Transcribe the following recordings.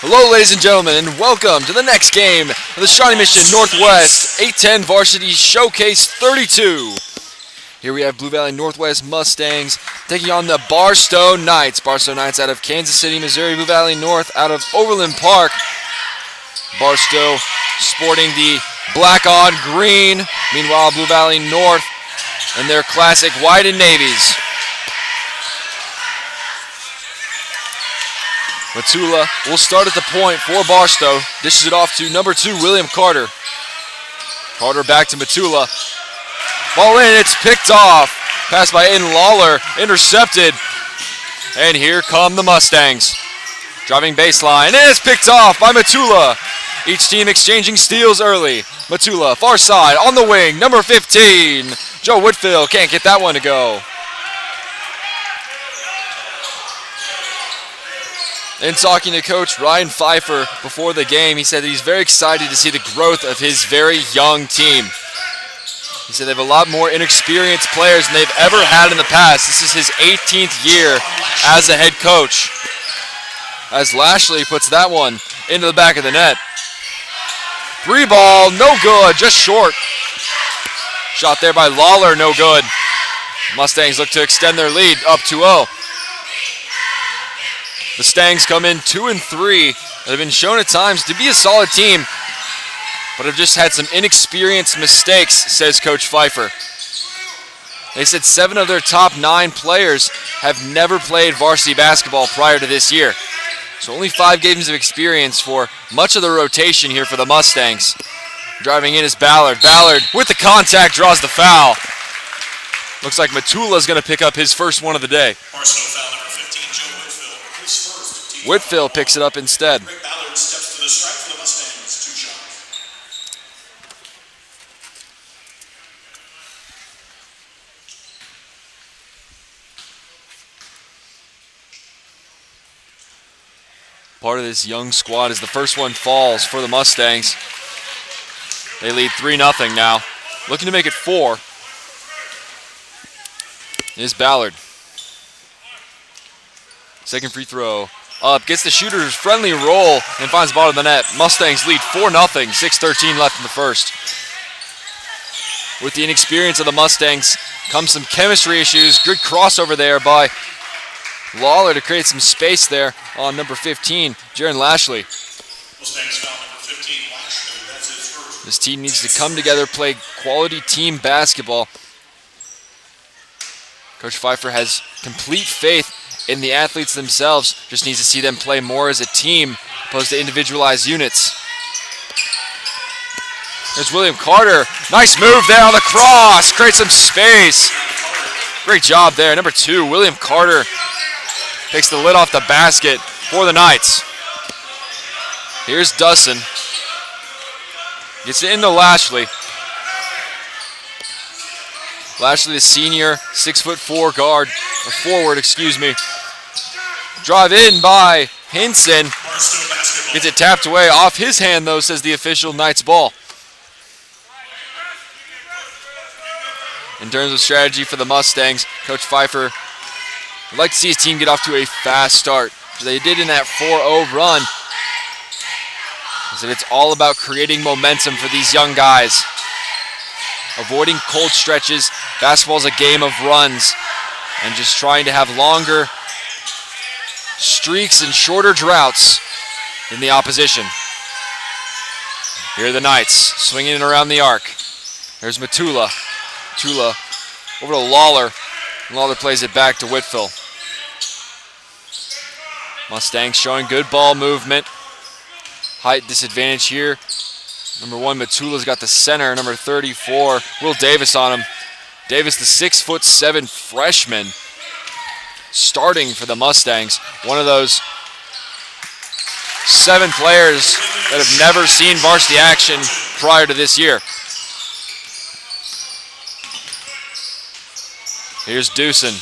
Hello, ladies and gentlemen, and welcome to the next game of the Shawnee Mission Northwest 810 Varsity Showcase 32. Here we have Blue Valley Northwest Mustangs taking on the Barstow Knights. Barstow Knights out of Kansas City, Missouri. Blue Valley North out of Overland Park. Barstow sporting the black on green. Meanwhile, Blue Valley North in their classic white and navies. Matula will start at the point for Barstow. Dishes it off to number 2, William Carter. Carter back to Matula. Ball in, it's picked off. Pass by Aiden Lawler, intercepted. And here come the Mustangs. Driving baseline, and it's picked off by Matula. Each team exchanging steals early. Matula, far side, on the wing, number 15. Joe Whitfield can't get that one to go. In talking to Coach Ryan Pfeiffer before the game, he said that he's very excited to see the growth of his very young team. He said they have a lot more inexperienced players than they've ever had in the past. This is his 18th year as a head coach. As Lashley puts that one into the back of the net. 3 ball, no good, just short. Shot there by Lawler, no good. Mustangs look to extend their lead up 2-0. The Stangs come in 2-3. They've been shown at times to be a solid team, but have just had some inexperienced mistakes, says Coach Pfeiffer. They said 7 of their top 9 players have never played varsity basketball prior to this year. So only 5 games of experience for much of the rotation here for the Mustangs. Driving in is Ballard. Ballard with the contact draws the foul. Looks like Matula's going to pick up his first one of the day. Whitfield picks it up instead. Ballard steps to the stripe for the Mustangs. 2 shots. Part of this young squad as the first one falls for the Mustangs. They lead 3-0 now. Looking to make it 4 is Ballard. Second free throw. Up, gets the shooter's friendly roll and finds the bottom of the net. Mustangs lead 4-0, 6:13 left in the first. With the inexperience of the Mustangs comes some chemistry issues. Good crossover there by Lawler to create some space there on number 15, Jaron Lashley. Mustangs foul number 15, Lashley. That's his first. This team needs to come together, play quality team basketball. Coach Pfeiffer has complete faith in the athletes themselves, just needs to see them play more as a team opposed to individualized units. There's William Carter. Nice move there on the cross. Creates some space. Great job there. Number 2, William Carter takes the lid off the basket for the Knights. Here's Dustin. Gets it into Lashley. Lashley, the senior, 6'4" guard, or forward, excuse me. Drive in by Hinson. Gets it tapped away off his hand, though, says the official. Knights ball. In terms of strategy for the Mustangs, Coach Pfeiffer would like to see his team get off to a fast start. So they did in that 4-0 run. He said it's all about creating momentum for these young guys. Avoiding cold stretches. Basketball's a game of runs. And just trying to have longer streaks and shorter droughts than the opposition. Here are the Knights swinging it around the arc. There's Matula. Matula over to Lawler. Lawler plays it back to Whitfield. Mustangs showing good ball movement. Height disadvantage here. Number 1, Matula's got the center. Number 34, Will Davis on him. Davis, the 6'7" freshman, starting for the Mustangs. One of those 7 players that have never seen varsity action prior to this year. Here's Dewson.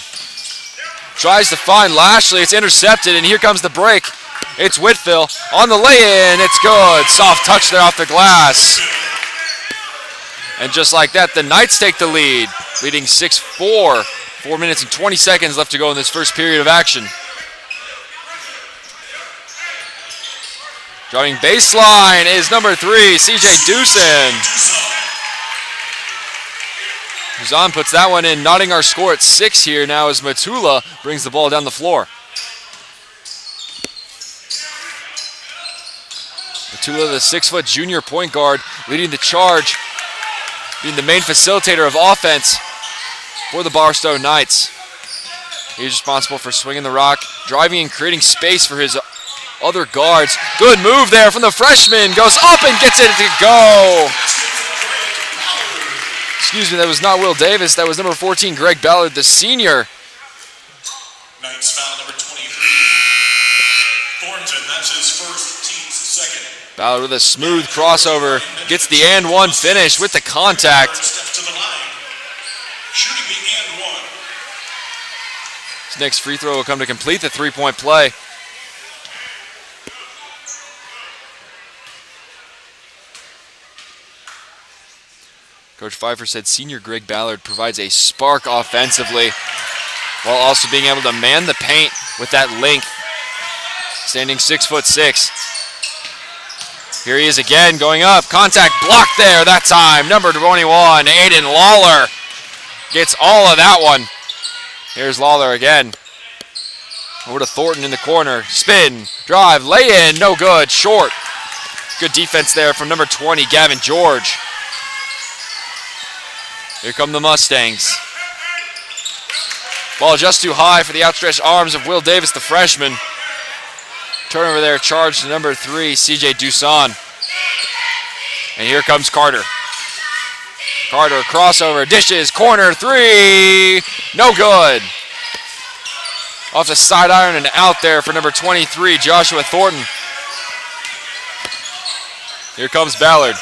Tries to find Lashley. It's intercepted, and here comes the break. It's Whitfield on the lay-in. It's good. Soft touch there off the glass. And just like that, the Knights take the lead, leading 6-4. 4 minutes and 20 seconds left to go in this first period of action. Driving baseline is number 3, CJ Doosan. Doosan puts that one in, knotting our score at 6 here now as Matula brings the ball down the floor. Matula, the 6-foot junior point guard, leading the charge, being the main facilitator of offense for the Barstow Knights. He's responsible for swinging the rock, driving and creating space for his other guards. Good move there from the freshman. Goes up and gets it to go. Excuse me, that was not Will Davis. That was number 14, Greg Ballard, the senior. Knights foul number 23. Thornton, that's his first, team's second. Ballard with a smooth crossover. Gets the and one finish with the contact. Steps to the line. Shooting the and one. His next free throw will come to complete the 3-point play. Coach Pfeiffer said senior Greg Ballard provides a spark offensively while also being able to man the paint with that length. Standing 6'6". Here he is again, going up. Contact blocked there that time. Number 21, Aiden Lawler gets all of that one. Here's Lawler again. Over to Thornton in the corner. Spin, drive, lay in, no good, short. Good defense there from number 20, Gavin George. Here come the Mustangs. Ball just too high for the outstretched arms of Will Davis, the freshman. Turnover there, charge to number 3, CJ Doosan. And here comes Carter. Carter, crossover, dishes, corner, 3, no good. Off the side iron and out there for number 23, Joshua Thornton. Here comes Ballard.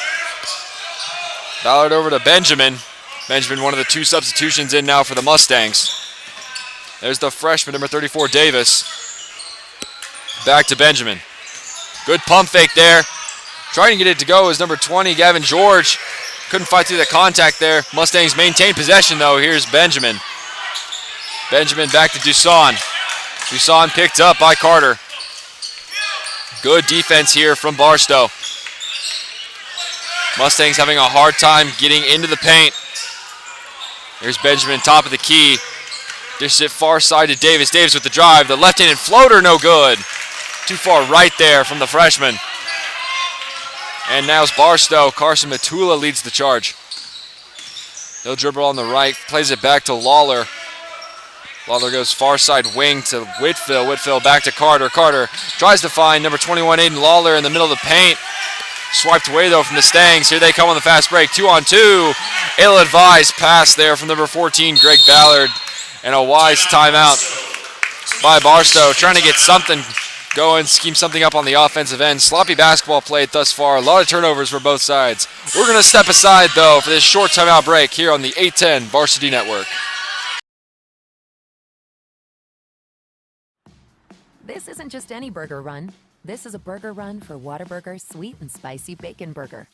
Ballard over to Benjamin. Benjamin, one of the 2 substitutions in now for the Mustangs. There's the freshman, number 34, Davis. Back to Benjamin. Good pump fake there. Trying to get it to go is number 20, Gavin George. Couldn't fight through the contact there. Mustangs maintain possession, though. Here's Benjamin. Benjamin back to Doosan. Doosan picked up by Carter. Good defense here from Barstow. Mustangs having a hard time getting into the paint. Here's Benjamin, top of the key. Dishes it far side to Davis. Davis with the drive. The left-handed floater, no good. Too far right there from the freshman. And now it's Barstow. Carson Matula leads the charge. He'll dribble on the right. Plays it back to Lawler. Lawler goes far side wing to Whitfield. Whitfield back to Carter. Carter tries to find number 21, Aiden Lawler, in the middle of the paint. Swiped away, though, from the Stangs. Here they come on the fast break. 2-on-2. Ill-advised pass there from number 14, Greg Ballard. And a wise timeout by Barstow. Trying to get something going, scheme something up on the offensive end. Sloppy basketball played thus far. A lot of turnovers for both sides. We're going to step aside, though, for this short timeout break here on the 810 Varsity Network. This isn't just any burger run. This is a burger run for Whataburger Sweet and Spicy Bacon Burger.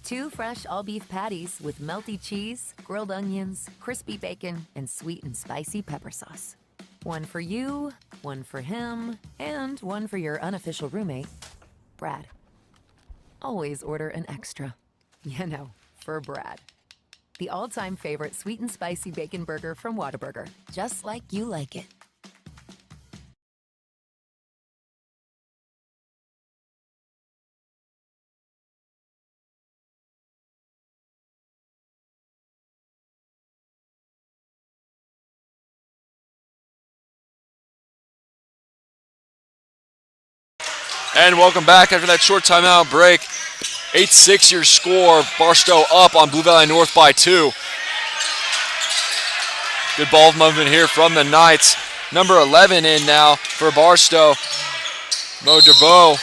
2 fresh all-beef patties with melty cheese, grilled onions, crispy bacon, and sweet and spicy pepper sauce. One for you, one for him, and one for your unofficial roommate, Brad. Always order an extra. You know, for Brad. The all-time favorite sweet and spicy bacon burger from Whataburger. Just like you like it. And welcome back after that short timeout break. 8-6 your score. Barstow up on Blue Valley North by 2. Good ball movement here from the Knights. Number 11 in now for Barstow. Mo Derbo.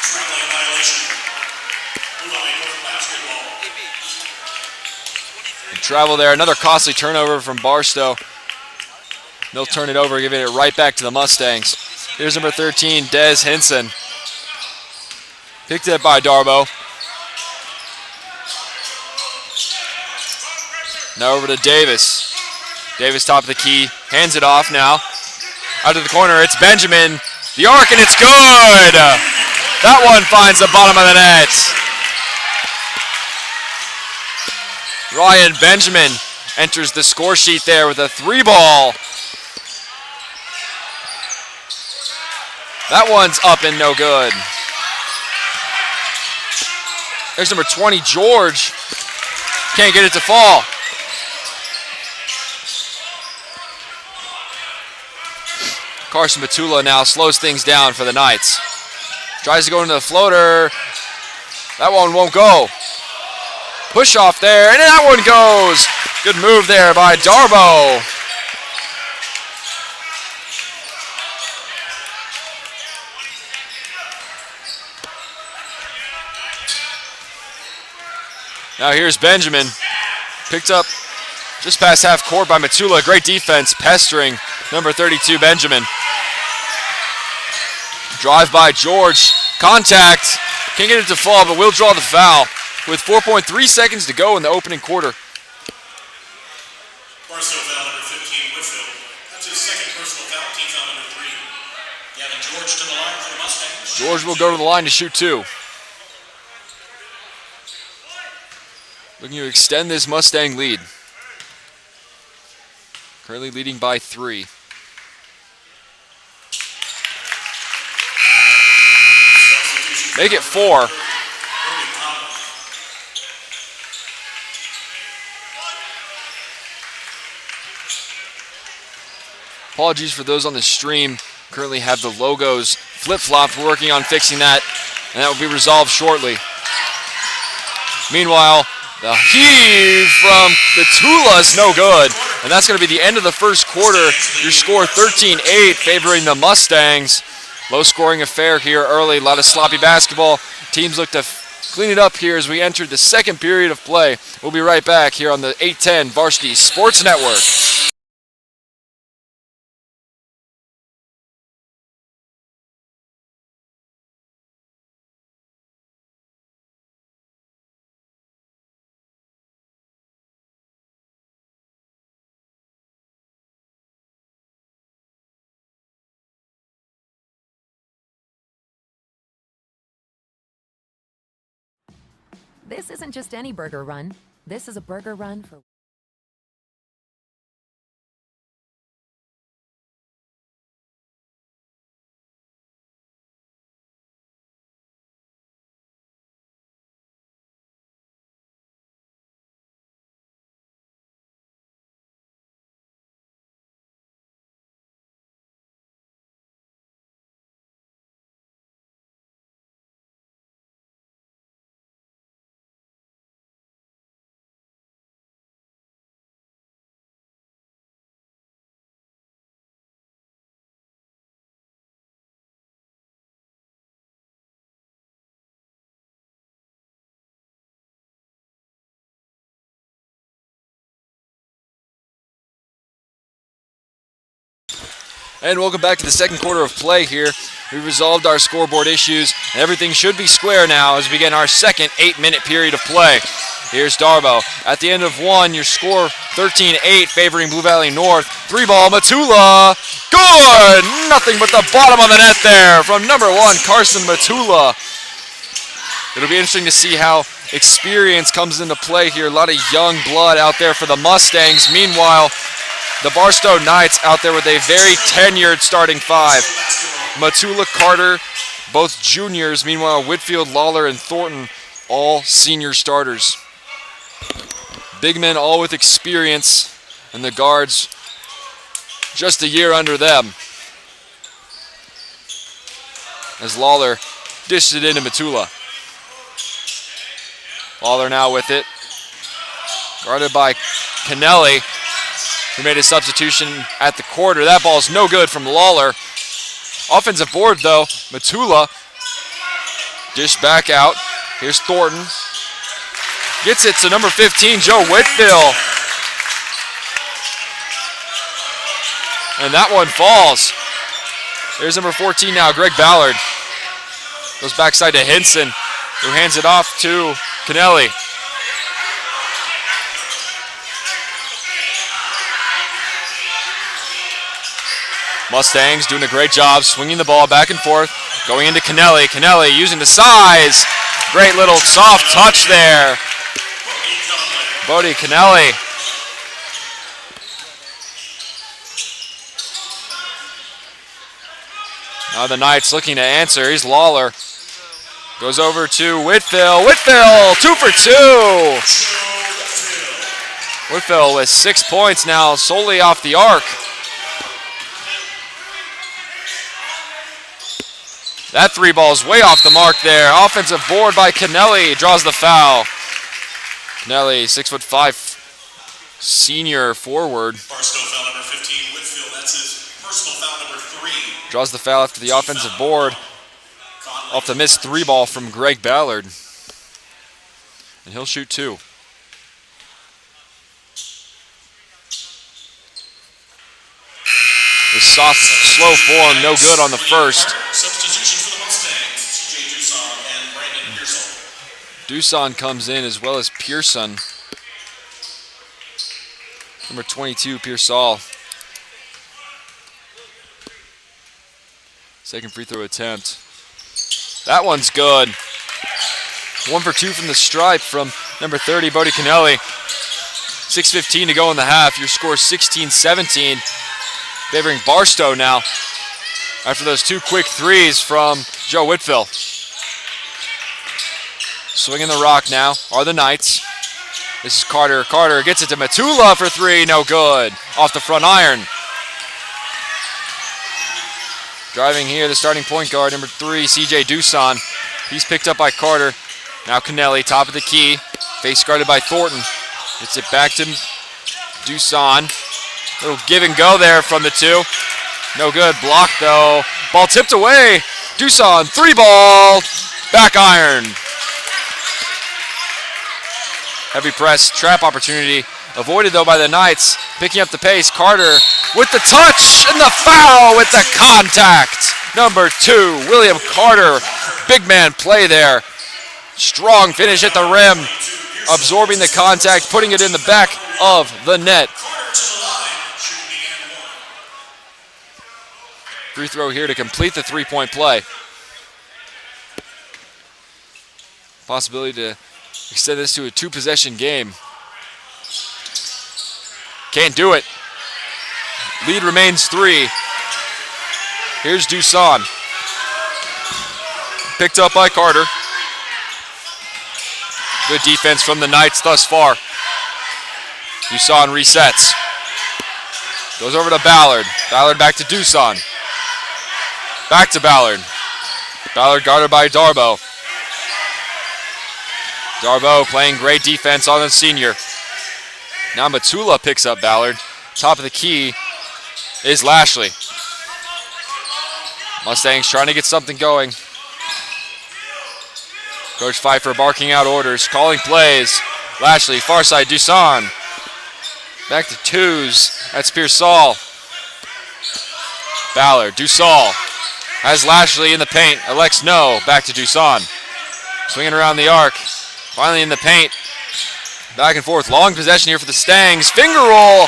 Traveling violation. Blue Valley North basketball. Travel there. Another costly turnover from Barstow. They'll turn it over, giving it right back to the Mustangs. Here's number 13, Des Hinson. Picked up by Darbo. Now over to Davis. Davis top of the key, hands it off now. Out to the corner, it's Benjamin. The arc, and it's good. That one finds the bottom of the net. Ryan Benjamin enters the score sheet there with a 3-ball. That one's up and no good. There's number 20, George. Can't get it to fall. Carson Matula now slows things down for the Knights. Tries to go into the floater. That one won't go. Push off there, and that one goes. Good move there by Darbo. Now here's Benjamin. Picked up just past half court by Matula. Great defense, pestering number 32, Benjamin. Drive by George. Contact. Can't get it to fall, but will draw the foul with 4.3 seconds to go in the opening quarter. Barstow foul number 15, Whitfield. That's his second personal foul, team foul number 3. Gavin George to the line for the Mustangs. George will go to the line to shoot 2. Looking to extend this Mustang lead. Currently leading by 3. Make it 4. Apologies for those on the stream. Currently have the logos flip-flopped. We're working on fixing that, and that will be resolved shortly. Meanwhile, the heave from the Tula's no good. And that's going to be the end of the first quarter. Your score 13-8 favoring the Mustangs. Low scoring affair here early. A lot of sloppy basketball. Teams look to clean it up here as we enter the second period of play. We'll be right back here on the 810 Varsity Sports Network. This isn't just any burger run. This is a burger run for... And welcome back to the second quarter of play here. We resolved our scoreboard issues, and everything should be square now as we begin our second 8-minute period of play. Here's Darbo. At the end of 1, your score 13-8 favoring Blue Valley North. 3-ball, Matula. Good! Nothing but the bottom of the net there from number 1, Carson Matula. It'll be interesting to see how experience comes into play here. A lot of young blood out there for the Mustangs. Meanwhile, the Barstow Knights out there with a very tenured starting 5. Matula, Carter, both juniors. Meanwhile, Whitfield, Lawler, and Thornton, all senior starters. Big men all with experience, and the guards just a year under them. As Lawler dished it into Matula. Lawler now with it. Guarded by Kennelly, who made a substitution at the quarter. That ball's no good from Lawler. Offensive board though, Matula. Dish back out. Here's Thornton. Gets it to number 15, Joe Whitfield. And that one falls. There's number 14 now, Greg Ballard. Goes backside to Hinson, who hands it off to Kennelly. Mustangs doing a great job swinging the ball back and forth, going into Kennelly. Kennelly using the size. Great little soft touch there. Bodie Kennelly. Now the Knights looking to answer. Here's Lawler. Goes over to Whitfield. Whitfield, 2 for 2. Whitfield with 6 points now solely off the arc. That 3 ball's way off the mark there. Offensive board by Kennelly, draws the foul. Kennelly, 6'5", senior forward. Barstow foul number 15, Whitfield. That's his personal foul number 3. Draws the foul after the offensive board off the missed 3 ball from Greg Ballard. And he'll shoot 2. The soft, slow form, no good on the first. Substitution for the Mustangs, CJ Duson and Brandon Pearson. Duson comes in as well as Pearson. Number 22, Pearsall. Second free throw attempt. That one's good. 1 for 2 from the stripe from number 30, Bodie Kennelly. 6:15 to go in the half. Your score 16-17. Favoring Barstow now after those 2 quick threes from Joe Whitfield. Swinging the rock now are the Knights. This is Carter. Carter gets it to Matula for 3. No good. Off the front iron. Driving here, the starting point guard, number 3, CJ Duson. He's picked up by Carter. Now Kennelly, top of the key. Face guarded by Thornton. Gets it back to Duson. Little give and go there from the 2. No good. Blocked though. Ball tipped away. Duson, 3 ball. Back iron. Heavy press, trap opportunity. Avoided though by the Knights. Picking up the pace. Carter with the touch and the foul with the contact. Number 2, William Carter. Big man play there. Strong finish at the rim. Absorbing the contact, putting it in the back of the net. Free throw here to complete the 3-point play. Possibility to extend this to a 2-possession game. Can't do it. Lead remains 3. Here's Duson. Picked up by Carter. Good defense from the Knights thus far. Duson resets. Goes over to Ballard. Ballard back to Duson. Back to Ballard. Ballard guarded by Darbo. Darbo playing great defense on the senior. Now Matula picks up Ballard. Top of the key is Lashley. Mustangs trying to get something going. Coach Pfeiffer barking out orders, calling plays. Lashley, far side, Duson. Back to 2s. That's Pearsall. Ballard, Duson. Has Lashley in the paint. Elects no. Back to Duson. Swinging around the arc. Finally in the paint. Back and forth. Long possession here for the Stangs. Finger roll.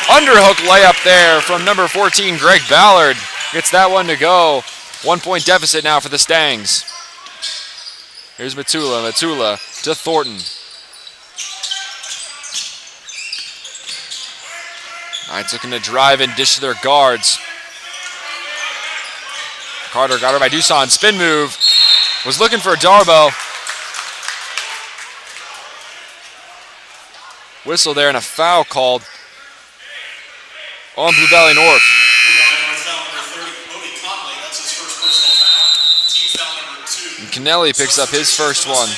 Underhook layup there from number 14, Greg Ballard. Gets that one to go. 1-point deficit now for the Stangs. Here's Matula. Matula to Thornton. Knights looking to drive and dish to their guards. Carter got her by Duson. Spin move. Was looking for Darbo. Whistle there and a foul called on Blue Valley North. And Kennelly picks up his first one.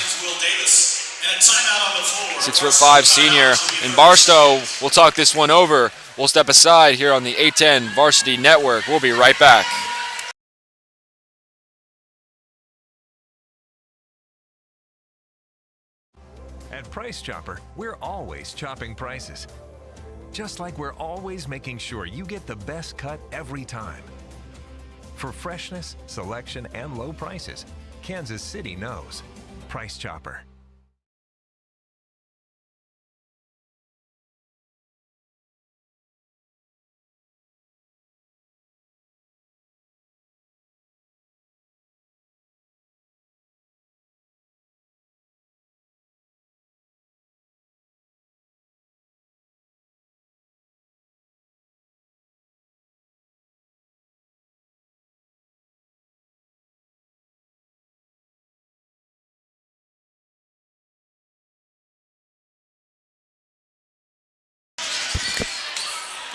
6'5" senior. And Barstow will talk this one over. We'll step aside here on the 810 Varsity Network. We'll be right back. At Price Chopper, we're always chopping prices. Just like we're always making sure you get the best cut every time. For freshness, selection, and low prices, Kansas City knows. Price Chopper.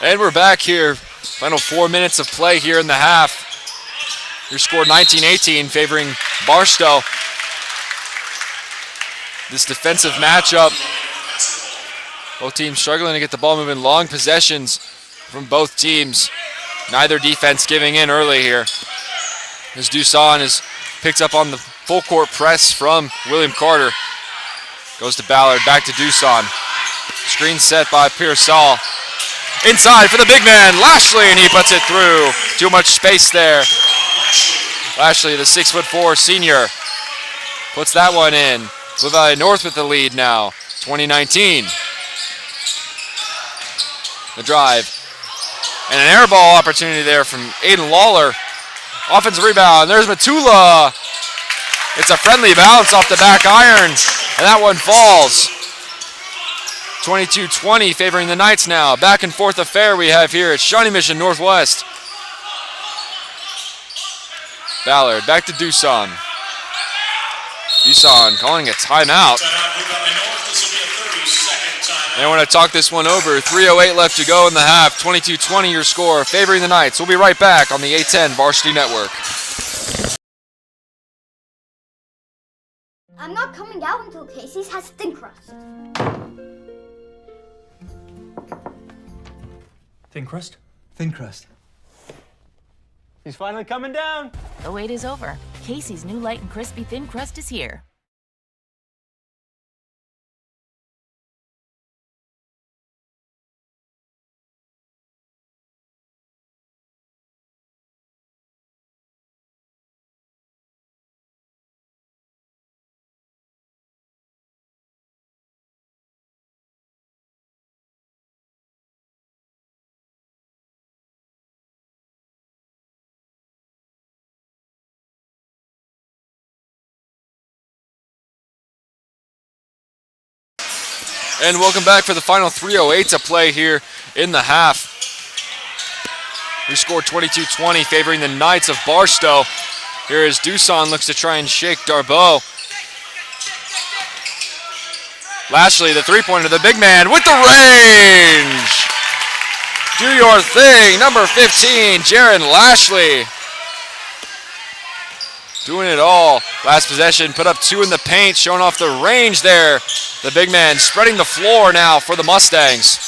And we're back here. Final 4 minutes of play here in the half. Your score 19-18 favoring Barstow. This defensive matchup. Both teams struggling to get the ball moving. Long possessions from both teams. Neither defense giving in early here. As Dusan is picked up on the full court press from William Carter. Goes to Ballard, back to Dusan. Screen set by Pearsall. Inside for the big man, Lashley, and he puts it through. Too much space there. Lashley, the 6'4" senior, puts that one in. Blue Valley North with the lead now, 2019. The drive. And an air ball opportunity there from Aiden Lawler. Offensive rebound, there's Matula. It's a friendly bounce off the back iron, and that one falls. 22-20 favoring the Knights now. Back and forth affair we have here at Shawnee Mission Northwest. Ballard back to Dusan. Dusan calling a timeout. They want to talk this one over. 3:08 left to go in the half. 22-20 your score favoring the Knights. We'll be right back on the 810 Varsity Network. I'm not coming out until Casey's has thin crust. Thin crust? Thin crust. He's finally coming down. The wait is over. Casey's new light and crispy thin crust is here. And welcome back for the final 3:08 to play here in the half. We scored 22-20 favoring the Knights of Barstow. Here is Dusan looks to try and shake Darboe. Lashley, the three-pointer, the big man with the range. Do your thing, number 15, Jaron Lashley. Doing it all. Last possession, put up two in the paint, showing off the range there. The big man spreading the floor now for the Mustangs.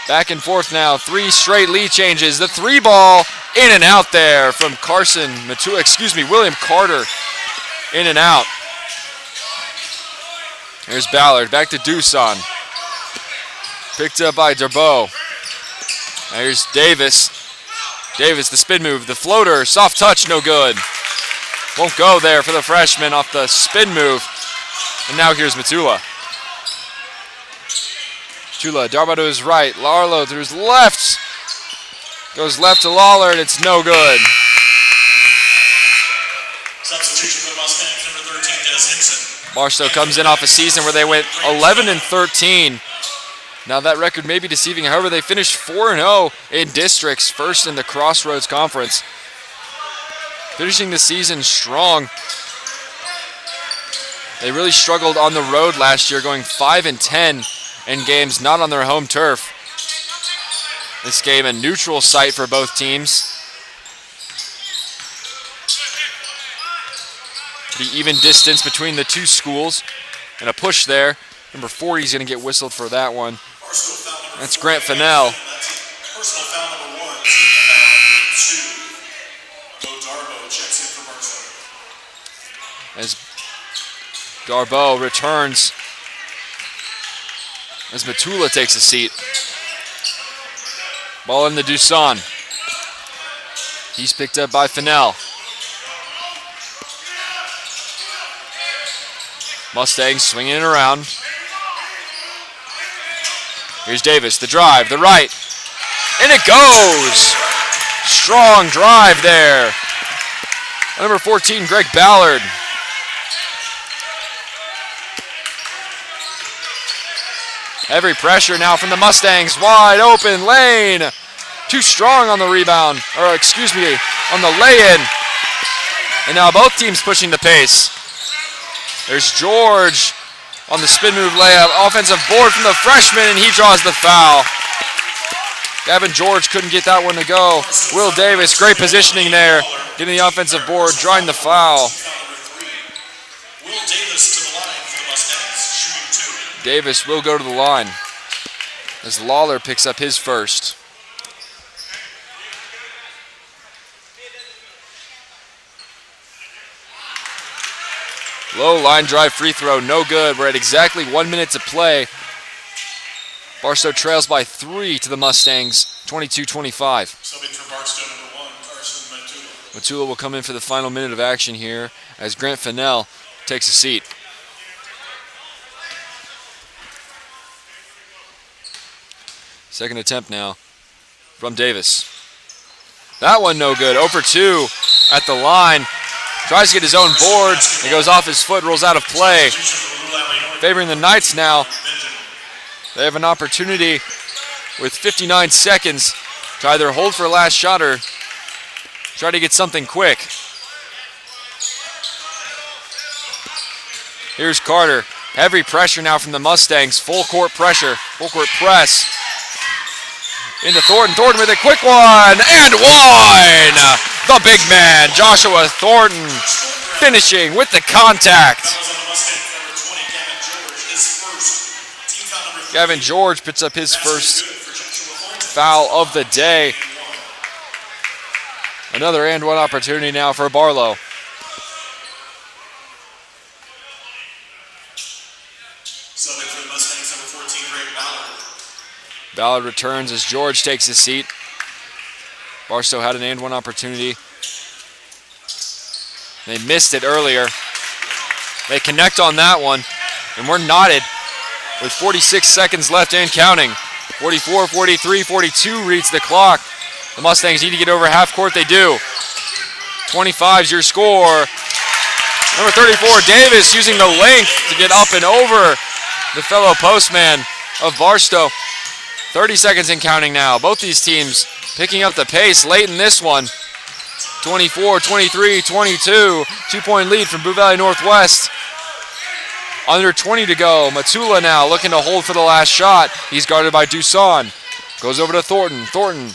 Back and forth now, three straight lead changes. The three ball in and out there from William Carter. In and out. Here's Ballard, back to Dusan. Picked up by Darboe. Here's Davis. Davis, the spin move, the floater, soft touch, no good. Won't go there for the freshman off the spin move. And now here's Matula. Matula, Darboe to his right, Larlo to his left. Goes left to Lawler, and it's no good. Substitution for the Mustangs, number 13, Dennis Hinson. Barstow comes in off a season where they went 11-13. Now that record may be deceiving. However, they finished 4-0 in districts, first in the Crossroads Conference. Finishing the season strong. They really struggled on the road last year, going 5-10 in games not on their home turf. This game a neutral site for both teams. The even distance between the two schools. And a push there. Number 40 is going to get whistled for that one. That's Grant Fennell. Personal foul number 1, foul number 2. Bo Darboe checks in for Barstow. As Darboe returns. As Matula takes a seat. Ball in the Dusan. He's picked up by Fennell. Mustangs swinging it around. Here's Davis, the drive, the right, and it goes! Strong drive there. Number 14, Greg Ballard. Heavy pressure now from the Mustangs, wide open lane. Too strong on the rebound, on the lay-in. And now both teams pushing the pace. There's George on the spin move layup. Offensive board from the freshman, and he draws the foul. Gavin George couldn't get that one to go. Will Davis, great positioning there, getting the offensive board, drawing the foul. Will Davis to the line for the Mustangs, shooting 2. Davis will go to the line as Lawler picks up his first. Low line drive free throw, no good. We're at exactly 1 minute to play. Barstow trails by 3 to the Mustangs, 22-25. Subbing for Barstow, number 1, Carson Matula. Matula will come in for the final minute of action here as Grant Fennell takes a seat. Second attempt now from Davis. That one no good. 0 for 2 at the line. Tries to get his own board. It goes off his foot, rolls out of play. Favoring the Knights now. They have an opportunity with 59 seconds to either hold for a last shot or try to get something quick. Here's Carter. Heavy pressure now from the Mustangs. Full court pressure, full court press. Into Thornton. Thornton with a quick one, and one! The big man, Joshua Thornton, finishing with the contact. Gavin George picks up his first foul of the day. Another and one opportunity now for Barlow. Subbing for the Mustangs, number 14, Greg Ballard. Ballard returns as George takes his seat. Barstow had an and one opportunity. They missed it earlier. They connect on that one, and we're knotted with 46 seconds left and counting. 44, 43, 42 reads the clock. The Mustangs need to get over half court. They do. 25 is your score. Number 34, Davis, using the length to get up and over the fellow postman of Barstow. 30 seconds and counting now. Both these teams picking up the pace late in this one. 24, 23, 22. 2-point lead from Blue Valley Northwest. Under 20 to go. Matula now looking to hold for the last shot. He's guarded by Duson. Goes over to Thornton. Thornton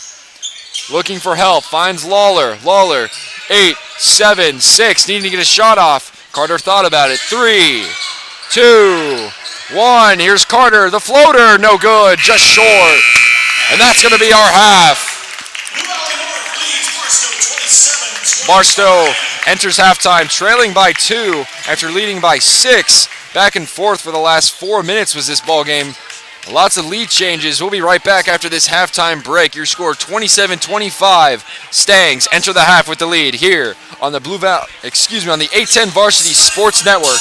looking for help. Finds Lawler. Lawler, 8, 7, 6. Needing to get a shot off. Carter thought about it. 3, 2, 1. Here's Carter. The floater. No good. Just short. And that's going to be our half. Barstow enters halftime trailing by 2 after leading by 6. Back and forth for the last 4 minutes was this ball game. Lots of lead changes. We'll be right back after this halftime break. Your score 27-25. Stangs enter the half with the lead here on the on the 810 Varsity Sports Network.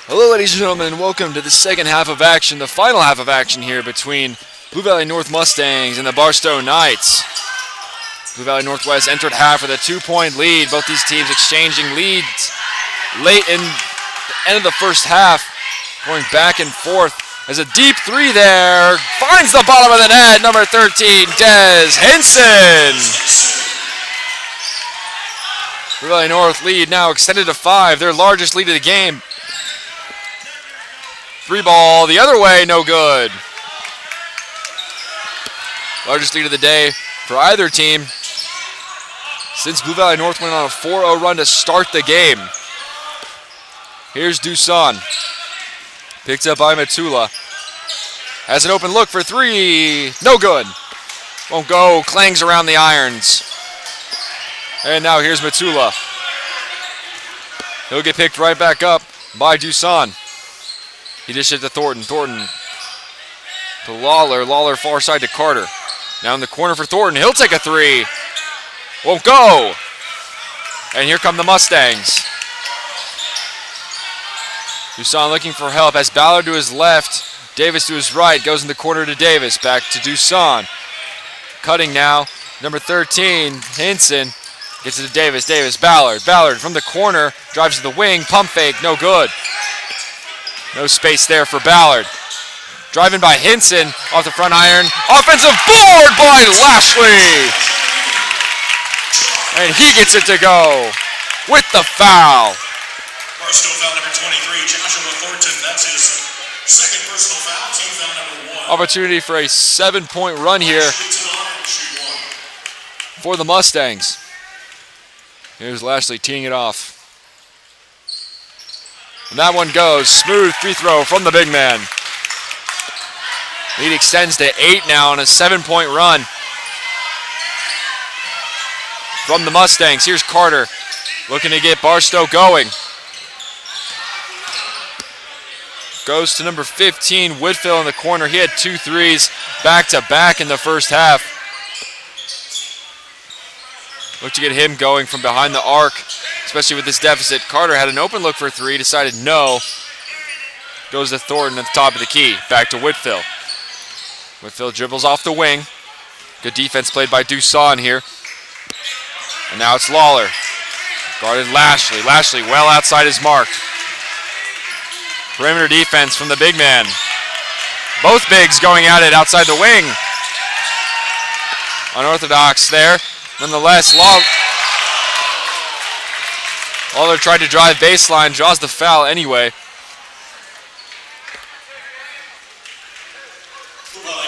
Hello, ladies and gentlemen, and welcome to the second half of action, the final half of action here between Blue Valley North Mustangs and the Barstow Knights. Blue Valley Northwest entered half with a 2-point lead. Both these teams exchanging leads late in the end of the first half, going back and forth. There's a deep three there, finds the bottom of the net, number 13, Des Henson. Blue Valley North lead now extended to 5, their largest lead of the game. Three ball the other way, no good. Largest lead of the day for either team since Blue Valley North went on a 4-0 run to start the game. Here's Dusan. Picked up by Matula. Has an open look for three. No good. Won't go. Clangs around the irons. And now here's Matula. He'll get picked right back up by Dusan. He dished it to Thornton. Thornton to Lawler. Lawler far side to Carter. Now in the corner for Thornton. He'll take a three. Won't go. And here come the Mustangs. Dusan looking for help. Has Ballard to his left. Davis to his right. Goes in the corner to Davis. Back to Dusan. Cutting now. Number 13, Henson. Gets it to Davis. Davis, Ballard. Ballard from the corner. Drives to the wing. Pump fake. No good. No space there for Ballard. Driving by Henson off the front iron. Offensive board by Lashley. And he gets it to go with the foul. Barstow foul number 23, Joshua Thornton. That's his second personal foul. Team foul number 1. Opportunity for a 7-point run here for the Mustangs. Here's Lashley teeing it off. And that one goes. Smooth free throw from the big man. Lead extends to 8 now on a 7-point run from the Mustangs. Here's Carter looking to get Barstow going. Goes to number 15, Woodfill in the corner. He had 2 threes back-to-back in the first half. Look to get him going from behind the arc, especially with this deficit. Carter had an open look for 3, decided no. Goes to Thornton at the top of the key. Back to Woodfill. Woodfill dribbles off the wing. Good defense played by Dusan here. And now it's Lawler. Guarded Lashley. Lashley well outside his mark. Perimeter defense from the big man. Both bigs going at it outside the wing. Unorthodox there. Nonetheless, Lawler tried to drive baseline, draws the foul anyway.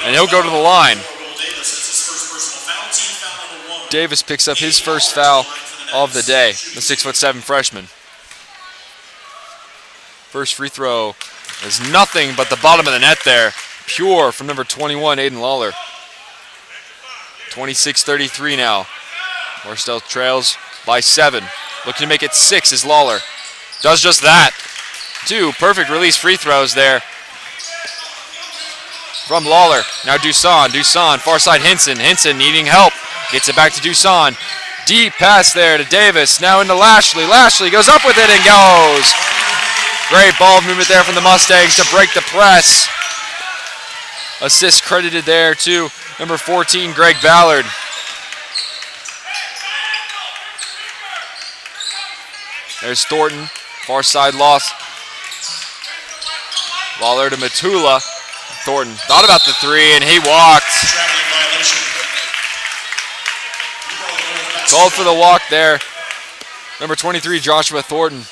And he'll go to the line. Davis picks up his first foul of the day, the 6'7" freshman. First free throw is nothing but the bottom of the net there. Pure from number 21, Aiden Lawler. 26-33 now. Barstow trails by 7. Looking to make it 6 is Lawler. Does just that. 2 perfect release free throws there from Lawler. Now Dusan. Dusan, far side Henson. Henson needing help. Gets it back to Dusan. Deep pass there to Davis. Now into Lashley. Lashley goes up with it and goes. Great ball movement there from the Mustangs to break the press. Assist credited there to number 14, Greg Ballard. There's Thornton, far side loss. Lawler to Matula. Thornton thought about the 3 and he walked. Called for the walk there. Number 23, Joshua Thornton.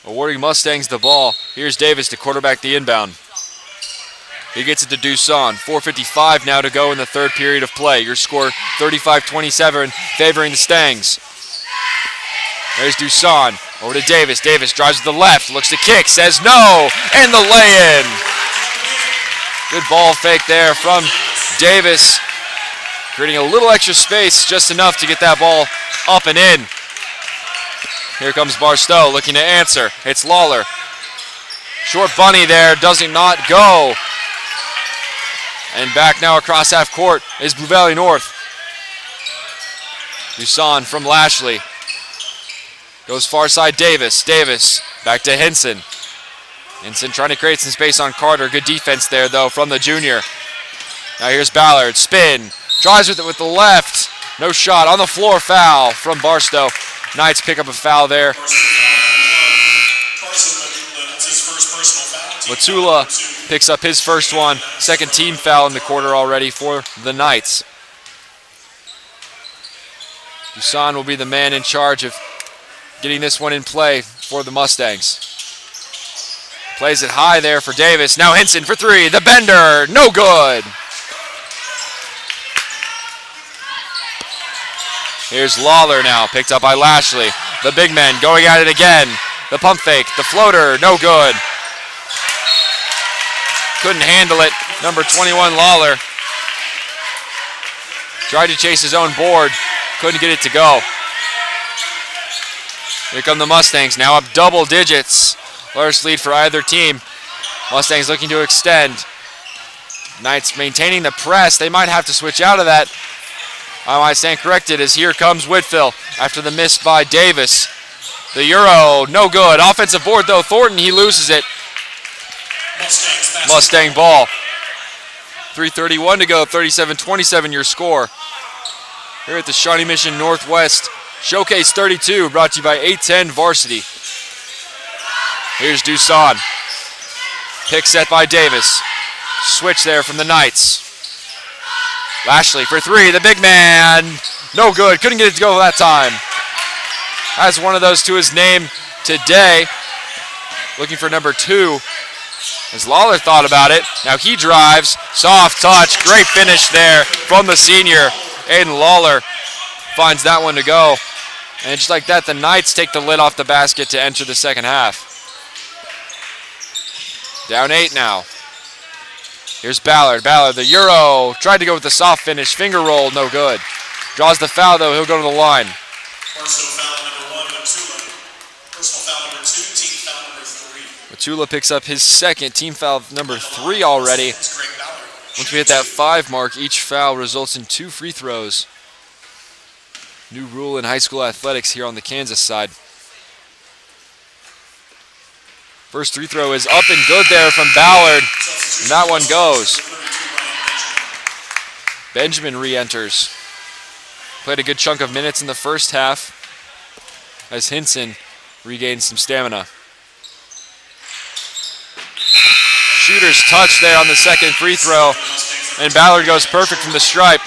Awarding Mustangs the ball. Here's Davis to quarterback the inbound. He gets it to Dusan. 4:55 now to go in the third period of play. Your score 35-27 favoring the Stangs. There's Dusan. Over to Davis. Davis drives to the left. Looks to kick. Says no. And the lay-in. Good ball fake there from Davis. Creating a little extra space. Just enough to get that ball up and in. Here comes Barstow looking to answer. It's Lawler. Short bunny there. Does not go. And back now across half court is Blue Valley North. Dusan from Lashley. Goes far side Davis. Davis back to Hinson. Hinson trying to create some space on Carter. Good defense there, though, from the junior. Now here's Ballard. Spin. Drives with it with the left. No shot. On the floor, foul from Barstow. Knights pick up a foul there. Matula picks up his first one. Second team foul in the quarter already for the Knights. Dusan will be the man in charge of getting this one in play for the Mustangs. Plays it high there for Davis. Now Hinson for three. The bender. No good. Here's Lawler now. Picked up by Lashley. The big man going at it again. The pump fake. The floater. No good. Couldn't handle it. Number 21, Lawler. Tried to chase his own board. Couldn't get it to go. Here come the Mustangs, now up double digits. Largest lead for either team. Mustangs looking to extend. Knights maintaining the press. They might have to switch out of that. I might stand corrected as here comes Whitfield after the miss by Davis. The Euro, no good. Offensive board though, Thornton, he loses it. Mustang ball. 3:31 to go, 37-27 your score. Here at the Shawnee Mission Northwest Showcase 32, brought to you by 810 Varsity. Here's Dusan. Pick set by Davis. Switch there from the Knights. Lashley for three, the big man. No good, couldn't get it to go that time. Has one of those to his name today. Looking for number 2. As Lawler thought about it, now he drives, soft touch, great finish there from the senior. Aiden Lawler finds that one to go. And just like that, the Knights take the lid off the basket to enter the second half. Down 8 now. Here's Ballard. Ballard, the Euro, tried to go with the soft finish, finger roll, no good. Draws the foul though, he'll go to the line. Personal foul number 1, Matula. Personal foul number 2, team foul number 3. Matula picks up his second, team foul number 3 already. Once we hit that 5 mark, each foul results in 2 free throws. New rule in high school athletics here on the Kansas side. First free throw is up and good there from Ballard, and that one goes. Benjamin re-enters. Played a good chunk of minutes in the first half as Hinson regains some stamina. Shooter's touch there on the second free throw, and Ballard goes perfect from the stripe.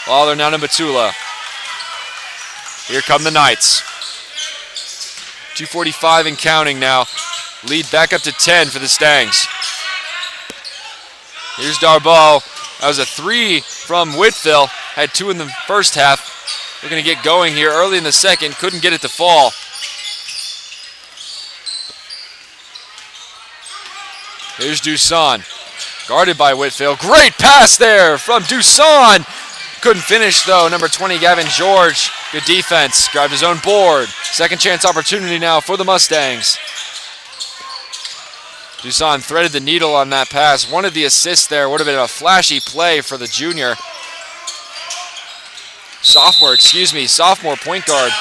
Lawler now to Matula. Here come the Knights. 2:45 and counting now. Lead back up to 10 for the Stangs. Here's Darboe. That was a 3 from Whitfield. Had 2 in the first half. We're going to get going here early in the second. Couldn't get it to fall. Here's Dusan. Guarded by Whitfield. Great pass there from Dusan. Couldn't finish though. Number 20, Gavin George. Good defense. Grabbed his own board. Second chance opportunity now for the Mustangs. Dusan threaded the needle on that pass. One of the assists there would have been a flashy play for the junior. Sophomore point guard.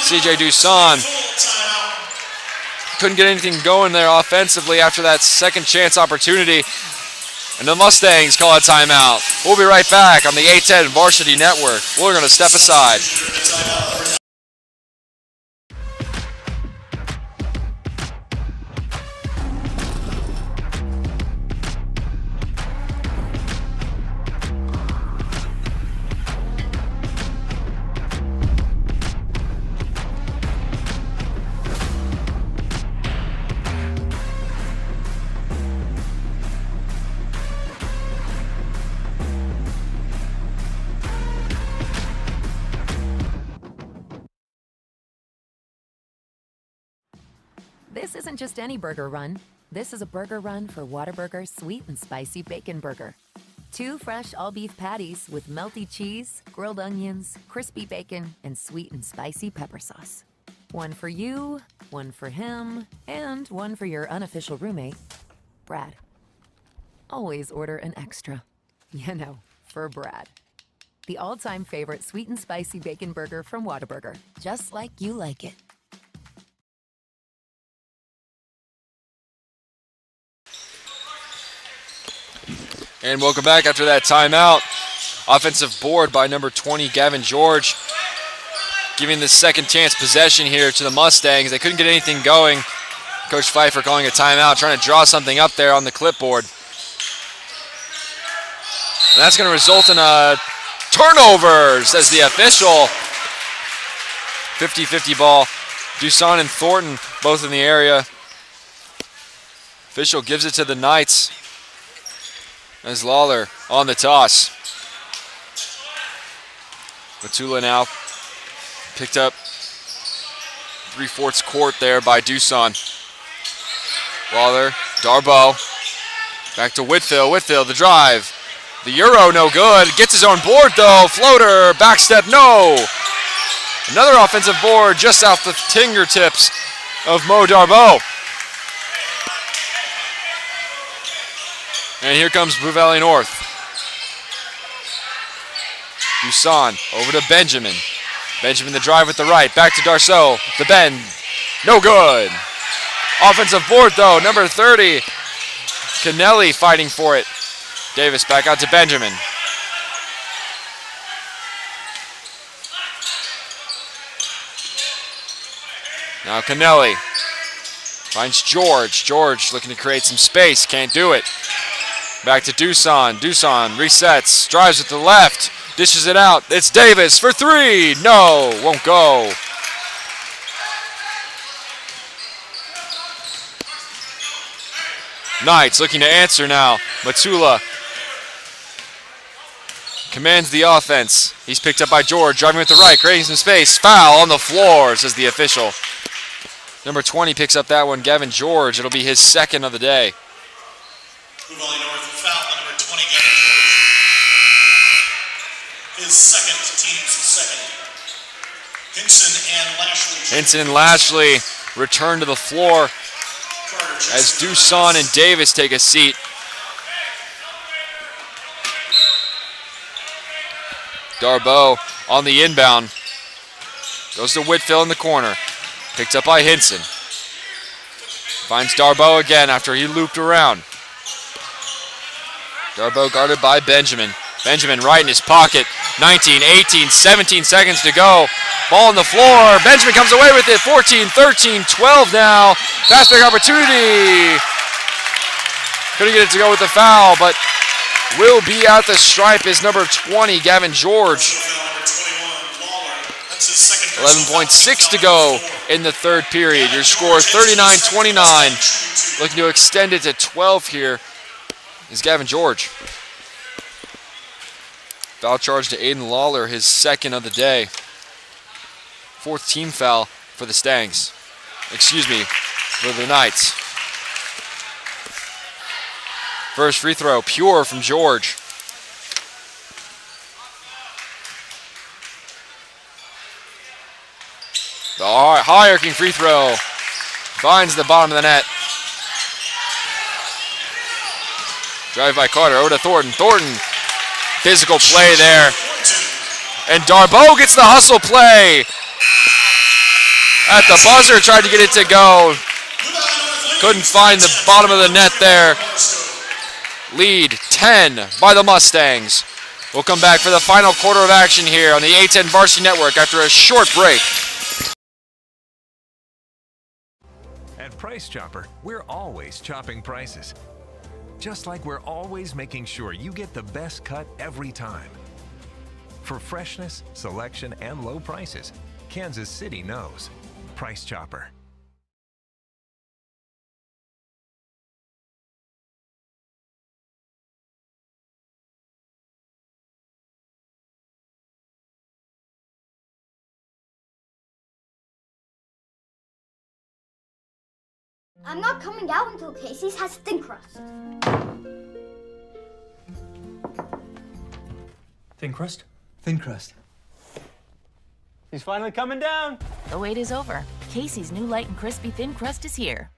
CJ Dusan. Couldn't get anything going there offensively after that second chance opportunity. And the Mustangs call a timeout. We'll be right back on the 810 Varsity Network. We're going to step aside. This isn't just any burger run. This is a burger run for Whataburger Sweet and Spicy Bacon Burger. 2 fresh all-beef patties with melty cheese, grilled onions, crispy bacon, and sweet and spicy pepper sauce. One for you, one for him, and one for your unofficial roommate, Brad. Always order an extra. You know, for Brad. the all-time favorite sweet and spicy bacon burger from Whataburger. Just like you like it. And welcome back after that timeout. Offensive board by number 20, Gavin George, giving the second chance possession here to the Mustangs. They couldn't get anything going. Coach Pfeiffer calling a timeout, trying to draw something up there on the clipboard. And that's going to result in a turnover, says the official. 50-50 ball. Duson and Thornton both in the area. Official gives it to the Knights as Lawler on the toss. Matula now picked up 3/4 court there by Duson. Lawler, Darbo, back to Whitfield. Whitfield, the drive. The Euro, no good. Gets his own board though. Floater, backstep, no. Another offensive board just off the fingertips of Mo Darbo. And here comes Blue Valley North. Duson over to Benjamin. Benjamin the drive with the right. Back to Darceau. The bend. No good. Offensive board though. Number 30. Kennelly fighting for it. Davis back out to Benjamin. Now Kennelly finds George. George looking to create some space. Can't do it. Back to Duson. Duson resets. Drives with the left. Dishes it out. It's Davis for three. No, won't go. Knights looking to answer now. Matula commands the offense. He's picked up by George, driving with the right, creating some space. Foul on the floor, says the official. Number 20 picks up that one, Gavin George. It'll be his second of the day. Blue Valley North foul on number 20, Gavin George. His second, team's second. Hinson and Lashley return to the floor as Duson and Davis take a seat. Darbo on the inbound. Goes to Whitfield in the corner. Picked up by Hinson. Finds Darbo again after he looped around. Darbo guarded by Benjamin. Benjamin right in his pocket. 19, 18, 17 seconds to go. Ball on the floor. Benjamin comes away with it. 14, 13, 12 now. Fast break opportunity. Couldn't get it to go with the foul, but will be at the stripe is number 20, Gavin George. 11.6 to go in the third period. Your score 39-29. Looking to extend it to 12 here is Gavin George. Foul charge to Aiden Lawler, his second of the day. Fourth team foul for the Stangs. Excuse me, for the Knights. First free throw, pure from George. The high arcing free throw finds the bottom of the net. Drive by Carter, over to Thornton. Thornton, physical play there. And Darbo gets the hustle play. At the buzzer, tried to get it to go. Couldn't find the bottom of the net there. Lead 10 by the Mustangs. We'll come back for the final quarter of action here on the A10 Varsity Network after a short break. At Price Chopper, we're always chopping prices. Just like we're always making sure you get the best cut every time. For freshness, selection, and low prices, Kansas City knows. Price Chopper. I'm not coming out until Casey's has thin crust. Thin crust? Thin crust. He's finally coming down. The wait is over. Casey's new light and crispy thin crust is here.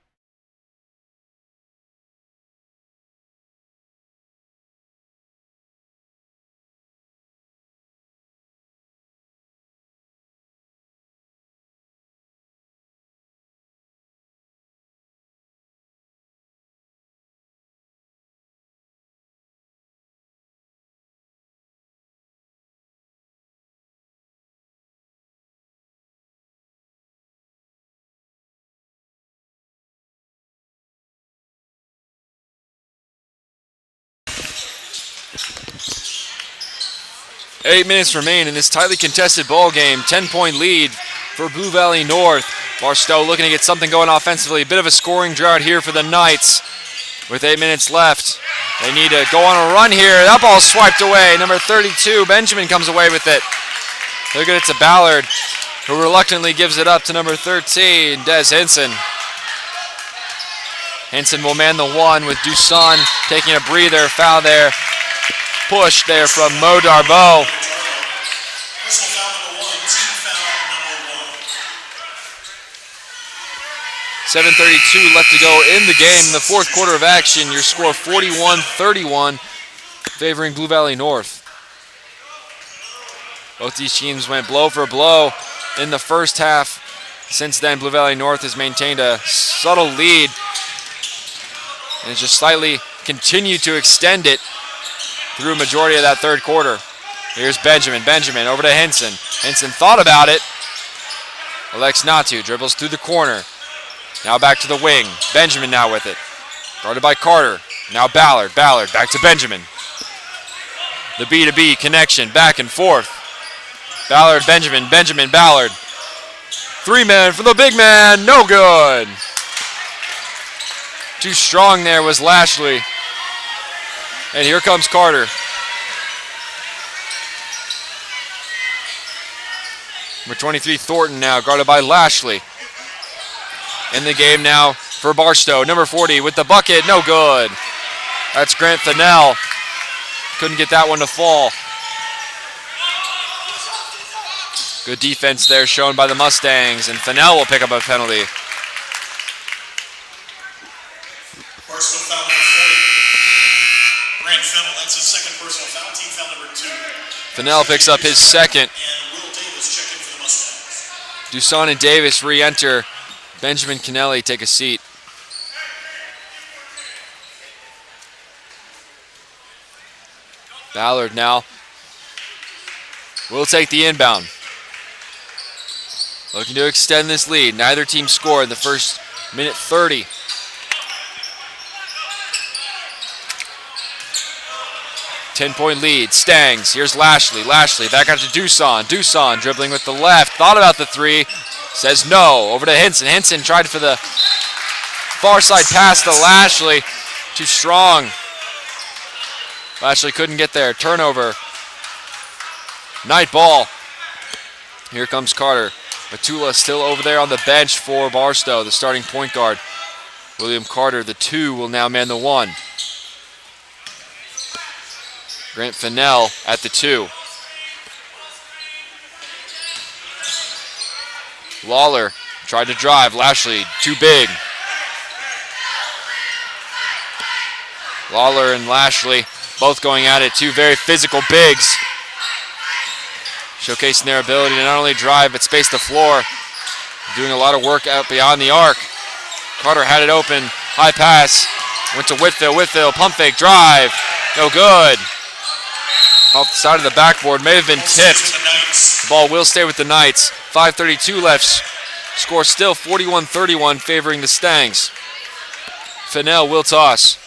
8 minutes remain in this tightly contested ball game. 10-point lead for Blue Valley North. Barstow looking to get something going offensively. A bit of a scoring drought here for the Knights. With 8 minutes left, they need to go on a run here. That ball's swiped away. Number 32, Benjamin comes away with it. They'll get it to Ballard, who reluctantly gives it up to number 13, Des Henson. Henson will man the one with Dusan taking a breather. Foul there. Push there from Mo Darbo. Personal foul number 1, team foul number 1. 7:32 left to go in the game. The fourth quarter of action. Your score 41-31, favoring Blue Valley North. Both these teams went blow for blow in the first half. Since then, Blue Valley North has maintained a subtle lead and has just slightly continued to extend it through a majority of that third quarter. Here's Benjamin. Benjamin over to Henson. Henson thought about it. Elects not to. Dribbles through the corner. Now back to the wing. Benjamin now with it. Guarded by Carter. Now Ballard. Ballard back to Benjamin. The B2B connection back and forth. Ballard, Benjamin. Benjamin, Ballard. 3-man for the big man. No good. Too strong there was Lashley. And here comes Carter. Number 23, Thornton now, guarded by Lashley. In the game now for Barstow. Number 40 with the bucket, no good. That's Grant Fennell. Couldn't get that one to fall. Good defense there shown by the Mustangs, and Fennell will pick up a penalty. Barstow foul number 40. Grant Fennell, that's his second personal foul. Team foul number 2. Fennell picks up his second. And Will Davis checking for the Mustangs. Dusan and Davis re-enter. Benjamin Kennelly take a seat. Ballard now will take the inbound. Looking to extend this lead. Neither team scored in the first minute 30. Ten-point lead. Stangs. Here's Lashley. Lashley back out to Dusan. Dusan dribbling with the left. Thought about the three. Says no. Over to Henson. Henson tried for the far side pass to Lashley. Too strong. Lashley couldn't get there. Turnover. Night ball. Here comes Carter. Matula still over there on the bench for Barstow, the starting point guard. William Carter, the 2, will now man the 1. Grant Fennell at the 2. Lawler tried to drive. Lashley, too big. Lawler and Lashley both going at it. Two very physical bigs. Showcasing their ability to not only drive, but space the floor. Doing a lot of work out beyond the arc. Carter had it open. High pass. Went to Whitfield. Whitfield, pump fake, drive. No good. Off the side of the backboard. May have been tipped. The ball will stay with the Knights. 5:32 left. Score still 41-31, favoring the Stangs. Fennell will toss.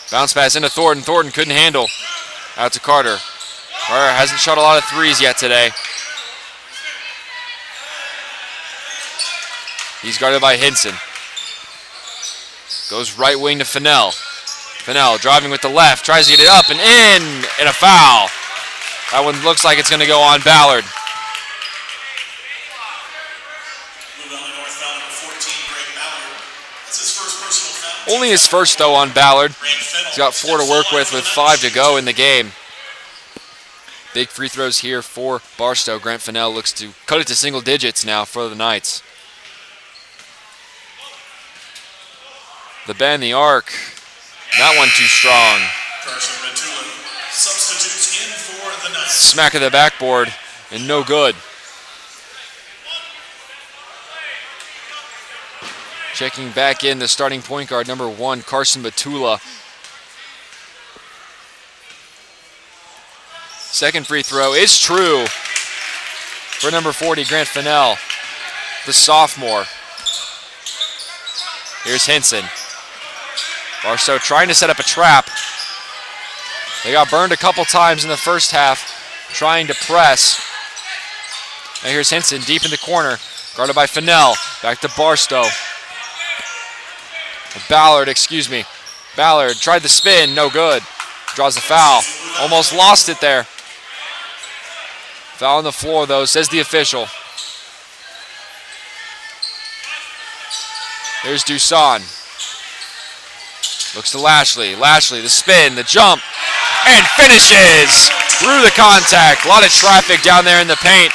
Bounce pass into Thornton. Thornton couldn't handle. Out to Carter. Carter hasn't shot a lot of threes yet today. He's guarded by Henson. Goes right wing to Fennell. Fennell driving with the left. Tries to get it up and in. And a foul. That one looks like it's going to go on Ballard. Only his first, though, on Ballard. He's got 4 to work with 5 to go in the game. Big free throws here for Barstow. Grant Fennell looks to cut it to single digits now for the Knights. The bend, the arc. That one too strong. Smack of the backboard and no good. Checking back in the starting point guard, number 1, Carson Matula. Second free throw is true for number 40, Grant Fennell, the sophomore. Here's Henson. Barstow trying to set up a trap. They got burned a couple times in the first half trying to press. And here's Hinson deep in the corner, guarded by Fennell. Back to Barstow. Ballard, excuse me. Ballard tried the spin, no good. Draws a foul. Almost lost it there. Foul on the floor though, says the official. Here's Dusan. Looks to Lashley. Lashley, the spin, the jump, and finishes through the contact. A lot of traffic down there in the paint.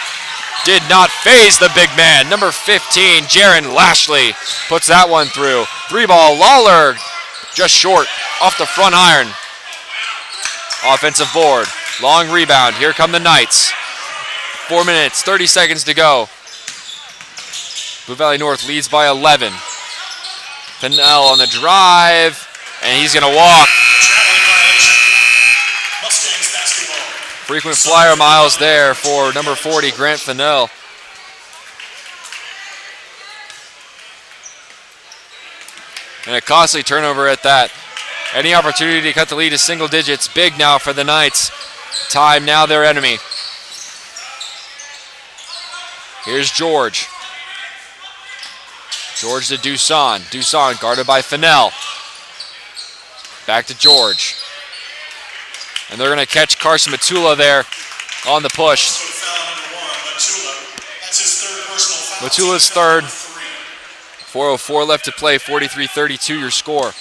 Did not phase the big man. Number 15, Jaron Lashley, puts that one through. 3-ball, Lawler, just short, off the front iron. Offensive board, long rebound. Here come the Knights. 4 minutes, 30 seconds to go. Blue Valley North leads by 11. Fennell on the drive, and he's going to walk. Frequent flyer miles there for number 40, Grant Fennell. And a costly turnover at that. Any opportunity to cut the lead to single digits. Big now for the Knights. Time now their enemy. Here's George. George to Dusan. Dusan guarded by Fennell. Back to George. And they're going to catch Carson Matula there on the push. Matula's third. 4:04 left to play, 43-32 your score.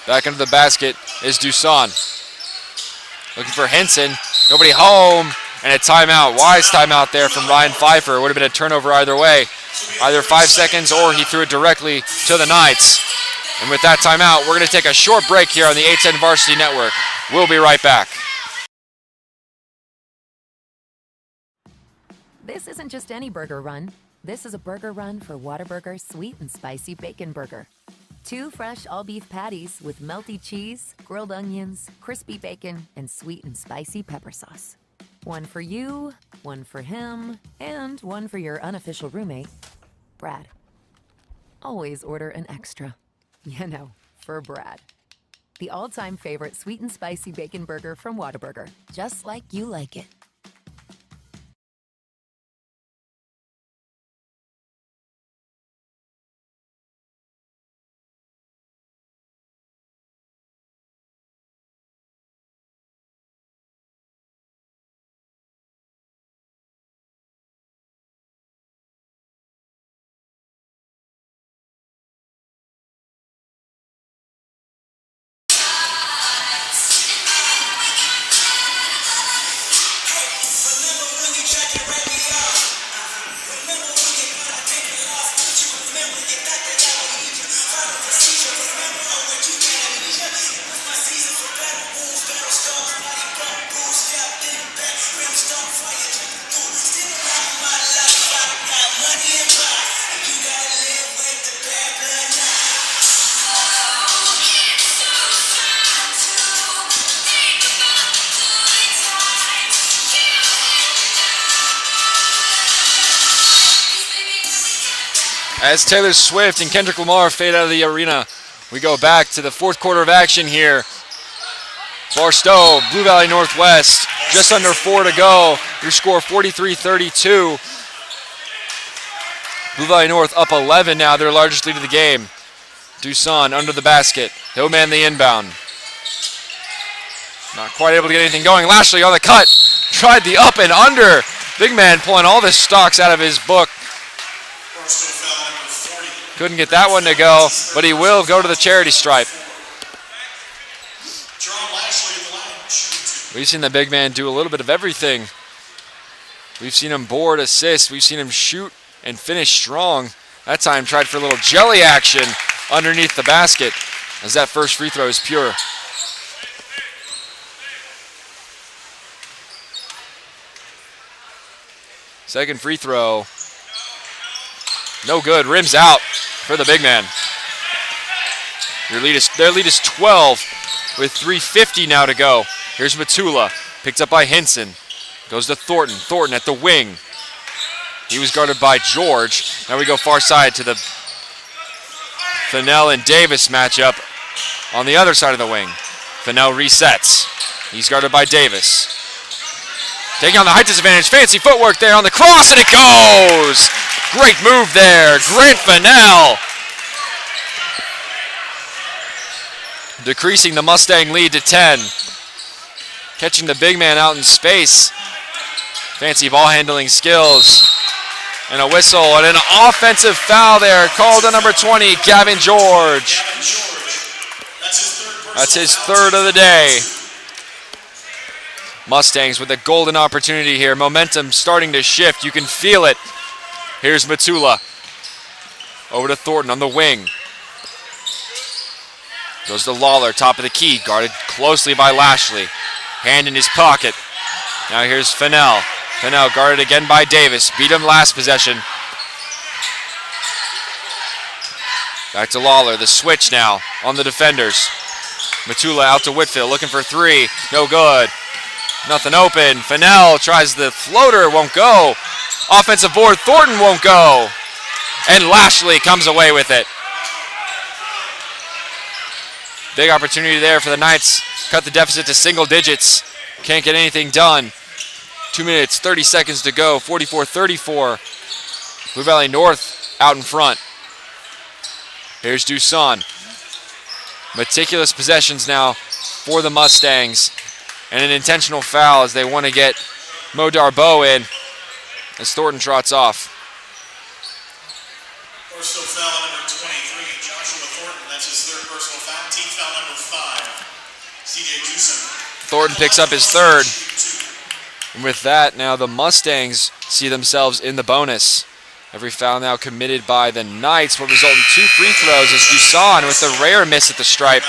Back into the basket is Dusan. Looking for Henson. Nobody home. And a timeout. Wise timeout there from Ryan Pfeiffer. It would have been a turnover either way. Either 5 seconds or he threw it directly to the Knights. And with that timeout, we're going to take a short break here on the 810 Varsity Network. We'll be right back. This isn't just any burger run. This is a burger run for Whataburger Sweet and Spicy Bacon Burger. 2 fresh all-beef patties with melty cheese, grilled onions, crispy bacon, and sweet and spicy pepper sauce. One for you, one for him, and one for your unofficial roommate, Brad. Always order an extra. You know, for Brad. The all-time favorite sweet and spicy bacon burger from Whataburger. Just like you like it. As Taylor Swift and Kendrick Lamar fade out of the arena, we go back to the fourth quarter of action here. Barstow, Blue Valley Northwest, just under 4 to go. Your score 43-32. Blue Valley North up 11 now, their largest lead of the game. Dusan under the basket. He'll man the inbound. Not quite able to get anything going. Lashley on the cut. Tried the up and under. Big man pulling all the stocks out of his book. Couldn't get that one to go, but he will go to the charity stripe. We've seen the big man do a little bit of everything. We've seen him board, assist. We've seen him shoot and finish strong. That time tried for a little jelly action underneath the basket as that first free throw is pure. Second free throw. No good. Rims out for the big man. Their lead is 12 with 3:50 now to go. Here's Matula. Picked up by Hinson. Goes to Thornton. Thornton at the wing. He was guarded by George. Now we go far side to the Fennell and Davis match up on the other side of the wing. Fennell resets. He's guarded by Davis. Taking on the height disadvantage. Fancy footwork there on the cross, and it goes! Great move there. Grant Fennell. Decreasing the Mustang lead to 10. Catching the big man out in space. Fancy ball handling skills. And a whistle and an offensive foul there called on number 20, Gavin George. That's his third of the day. Mustangs with a golden opportunity here. Momentum starting to shift. You can feel it. Here's Matula. Over to Thornton on the wing. Goes to Lawler, top of the key, guarded closely by Lashley. Hand in his pocket. Now here's Fennell. Fennell guarded again by Davis. Beat him last possession. Back to Lawler, the switch now on the defenders. Matula out to Whitfield, looking for three. No good. Nothing open. Fennell tries the floater, won't go. Offensive board, Thornton won't go. And Lashley comes away with it. Big opportunity there for the Knights. Cut the deficit to single digits. Can't get anything done. 2 minutes, 30 seconds to go. 44-34. Blue Valley North out in front. Here's Duson. Meticulous possessions now for the Mustangs. And an intentional foul as they want to get Mo Darboe in as Thornton trots off. Personal foul number 23, Joshua Thornton. That's his third personal foul. Team foul number 5, C.J. Duson. Thornton picks up his third. And with that, now the Mustangs see themselves in the bonus. Every foul now committed by the Knights will result in 2 free throws as Duson with the rare miss at the stripe.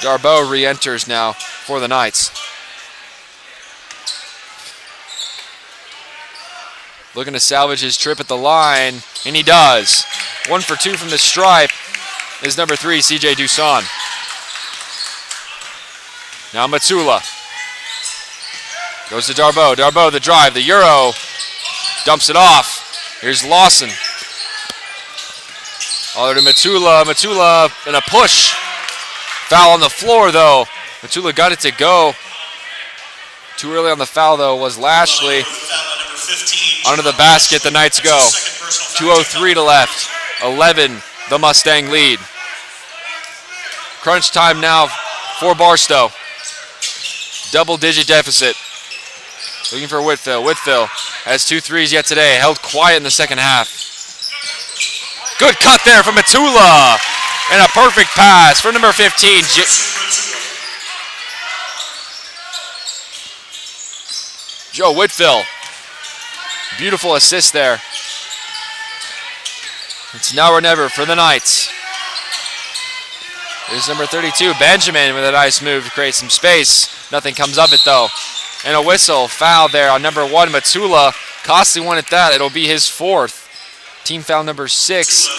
Darboe re-enters now for the Knights. Looking to salvage his trip at the line, and he does. 1 for 2 from the stripe is number 3, C.J. Duson. Now Matula. Goes to Darboe. Darboe, the drive, the Euro. Dumps it off. Here's Lawson. All to Matula. Matula in a push. Foul on the floor, though. Matula got it to go. Too early on the foul, though, was Lashley. Under the basket, the Knights go. 2:03 to left. 11, the Mustang lead. Crunch time now for Barstow. Double-digit deficit. Looking for Whitfield. Whitfield has 2 threes yet today. Held quiet in the second half. Good cut there from Matula. And a perfect pass for number 15. Joe Whitfield. Beautiful assist there. It's now or never for the Knights. Here's number 32, Benjamin, with a nice move to create some space. Nothing comes of it, though. And a whistle, foul there on number 1, Matula. Costly one at that. It'll be his 4th. Team foul number 6,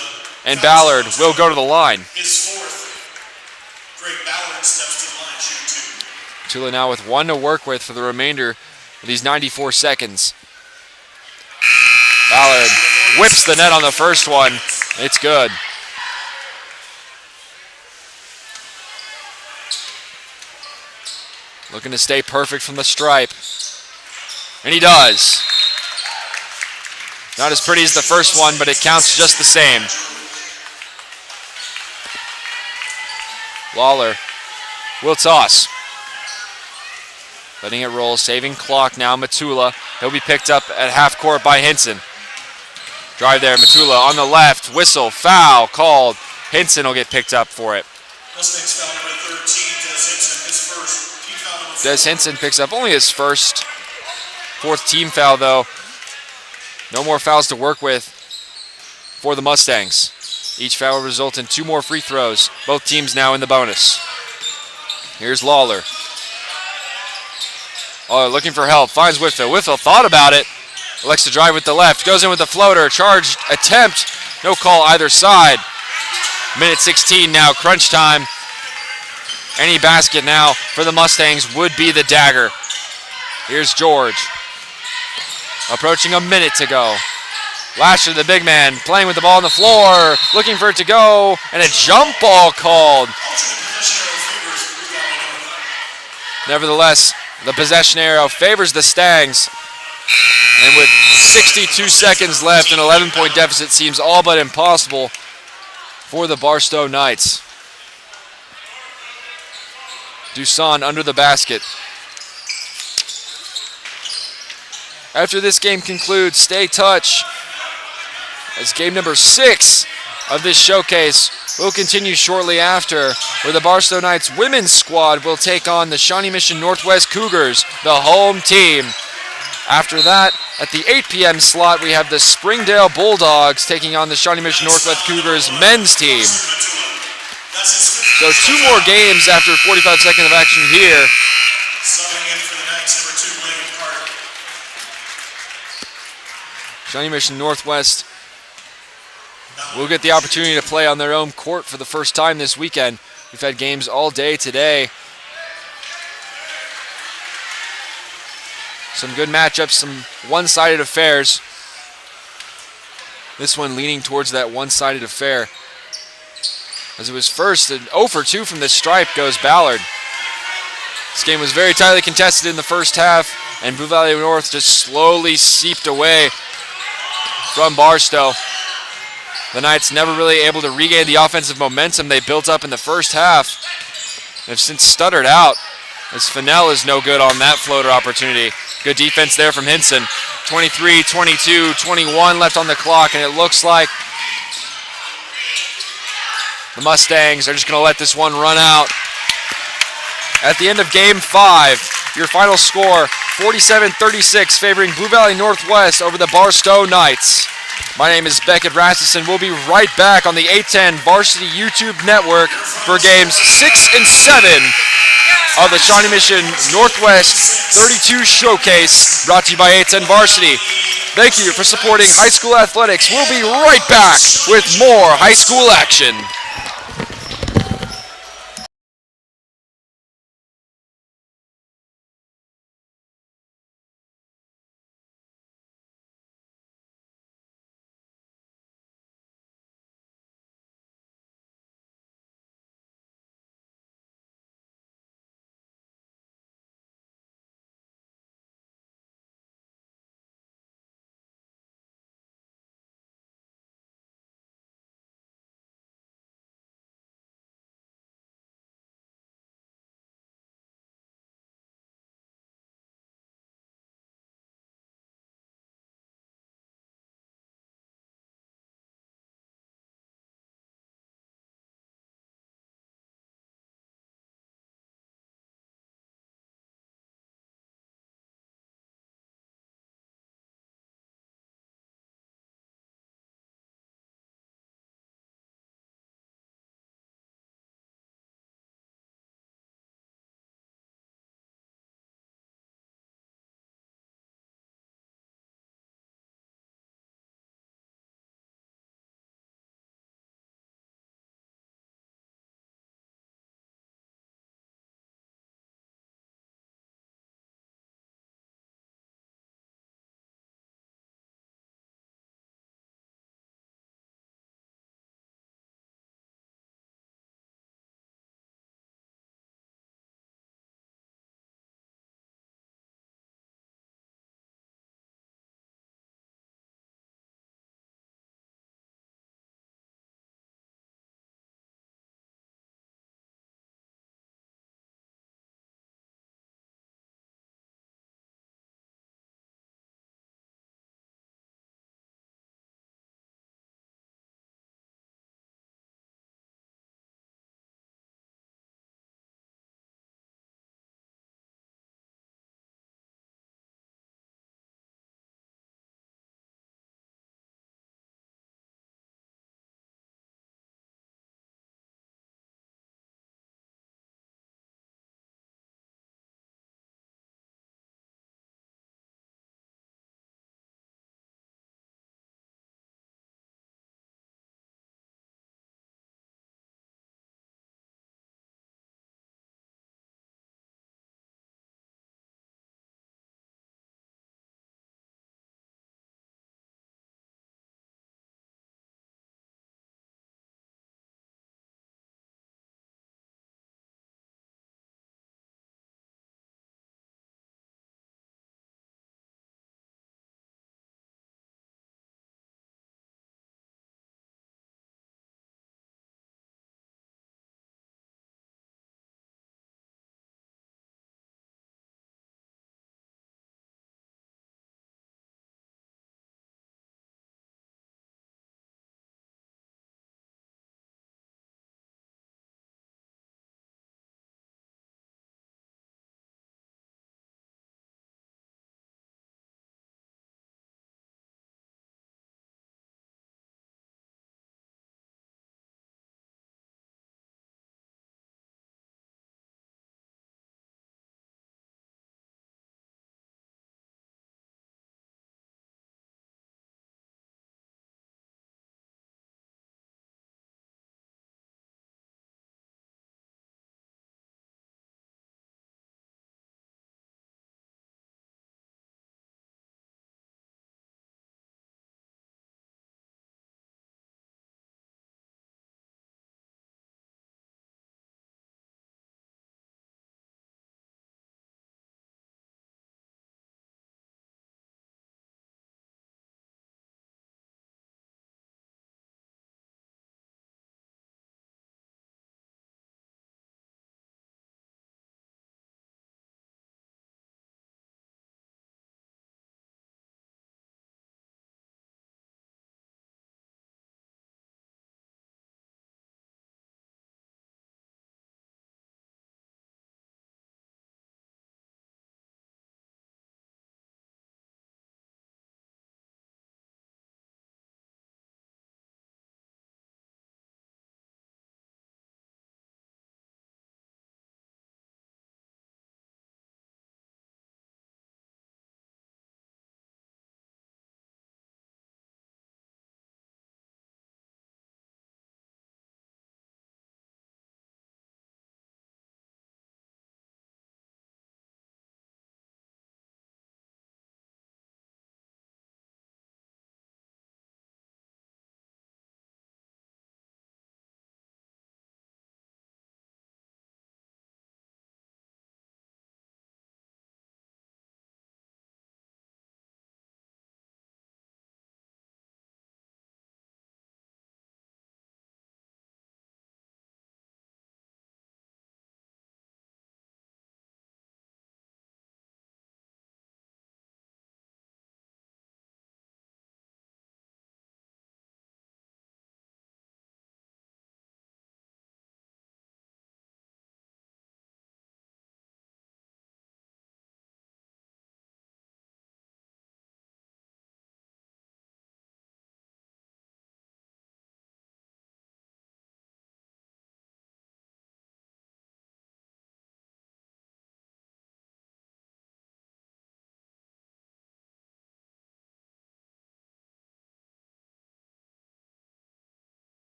and Ballard will go to the line. His 4th. Greg Ballard steps to the line, shooting 2. Matula now with 1 to work with for the remainder of these 94 seconds. Ballard whips the net on the first one. It's good. Looking to stay perfect from the stripe. And he does. Not as pretty as the first one, but it counts just the same. Lawler will toss. Letting it roll, saving clock now, Matula. He'll be picked up at half court by Hinson. Drive there, Matula on the left, whistle, foul called. Hinson will get picked up for it. Mustangs foul number 13, Des Hinson, his first. Team foul number 4. Des Hinson picks up only his first. 4th team foul, though. No more fouls to work with for the Mustangs. Each foul will result in 2 more free throws. Both teams now in the bonus. Here's Lawler. Oh, looking for help. Finds Whitfield. Whitfield thought about it. Elects to drive with the left. Goes in with the floater. Charged attempt. No call either side. Minute 16 now. Crunch time. Any basket now for the Mustangs would be the dagger. Here's George. Approaching a minute to go. Lasher, the big man, playing with the ball on the floor, looking for it to go, and a jump ball called. Nevertheless, the possession arrow favors the Stangs. And with 62 seconds left, an 11-point deficit seems all but impossible for the Barstow Knights. Dusan under the basket. After this game concludes, stay touch, as game number 6 of this showcase will continue shortly after, where the Barstow Knights women's squad will take on the Shawnee Mission Northwest Cougars, the home team. After that, at the 8 p.m. slot, we have the Springdale Bulldogs taking on the Shawnee Mission Northwest Cougars men's team. So 2 more games after 45 seconds of action here. Subbing in for the Knights, number 2, William Carter. Shawnee Mission Northwest will get the opportunity to play on their own court for the first time this weekend. We've had games all day today. Some good matchups, some one-sided affairs. This one leaning towards that one-sided affair. As it was first, an 0 for 2 from the stripe goes Ballard. This game was very tightly contested in the first half, and Blue Valley North just slowly seeped away from Barstow. The Knights never really able to regain the offensive momentum they built up in the first half. They've since stuttered out, as Fennell is no good on that floater opportunity. Good defense there from Hinson. 23, 22, 21 left on the clock, and it looks like the Mustangs are just going to let this one run out. At the end of game 5, your final score, 47-36, favoring Blue Valley Northwest over the Barstow Knights. My name is Beckett Rasmussen. We'll be right back on the 810 Varsity YouTube network for games 6 and 7 of the Shawnee Mission Northwest 32 Showcase, brought to you by 810 Varsity. Thank you for supporting high school athletics. We'll be right back with more high school action.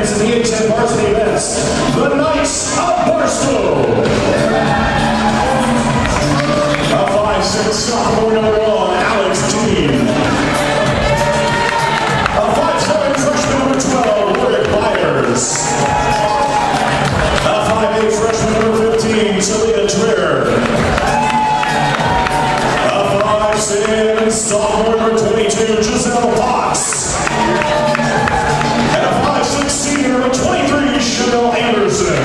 events in the A10 varsity events. The Knights of Barstow. A 5'6" sophomore number 1, Alex Dean. A 5'7" freshman number 12, Warwick Byers. A 5'8" freshman number 15, Talia Dreher. A 5'6" sophomore number 22, Giselle Potts. And a 5'6" senior number 23, Chanel Anderson.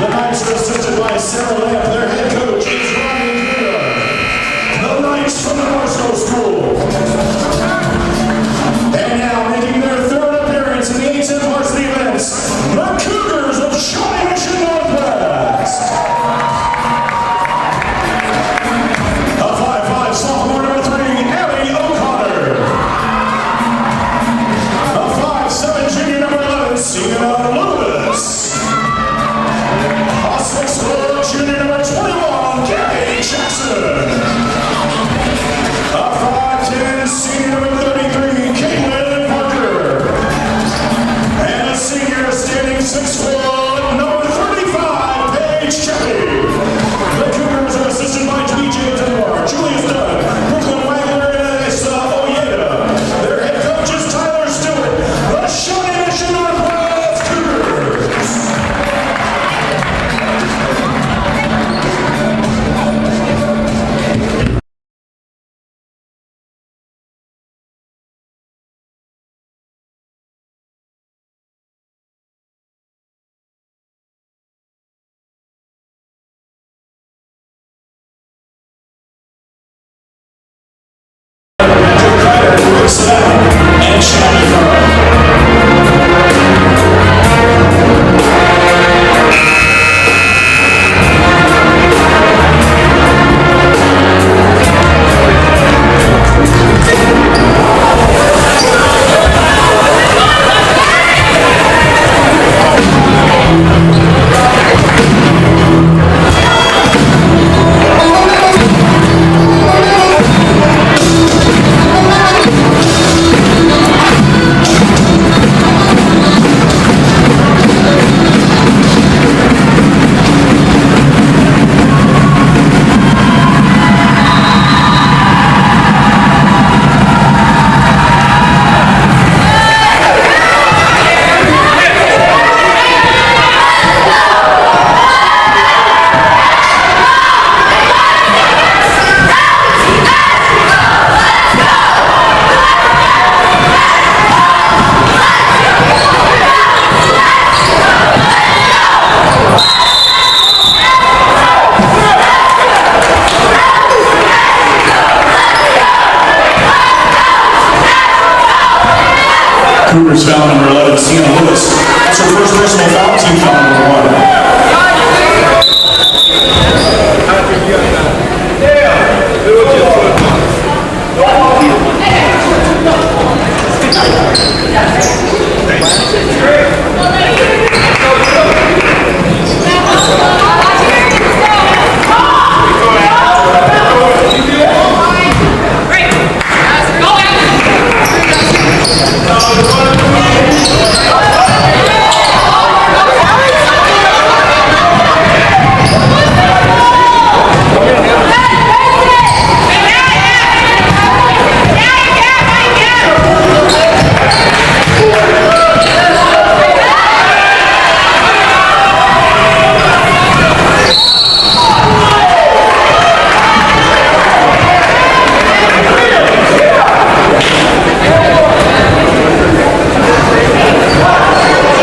The Knights are assisted by Sarah Lamp. Their head coach is Ryan Miller. The Knights from the Barstow School. And now making their third appearance in the A10 varsity events, the Cougars of Shawnee Mission Northwest. A 5'5" sophomore number 3, Abby O'Connor. A 5'7" junior number 11, Sienna Lewis. A 6'4" junior number 21, Gabby Jackson. A 5'10" senior number 33, Caitlin Parker. And a senior standing 6'4", number 35, Paige Chappie. The Cougars are assisted by DJ Dunbar, Julius Dunn, Brooklyn Wagner, and Issa Oyeda. Their head coach is Tyler Stewart. The Shawnee Mission Northwest Cougars. And Shawnee. Cougars foul number 11, Sienna Lewis. That's her first personal foul, team foul number 1.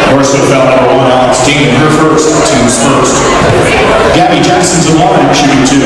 Barstow foul number 1, Alex Dean, her first, team's first. Gabby Jackson's in line, shooting 2.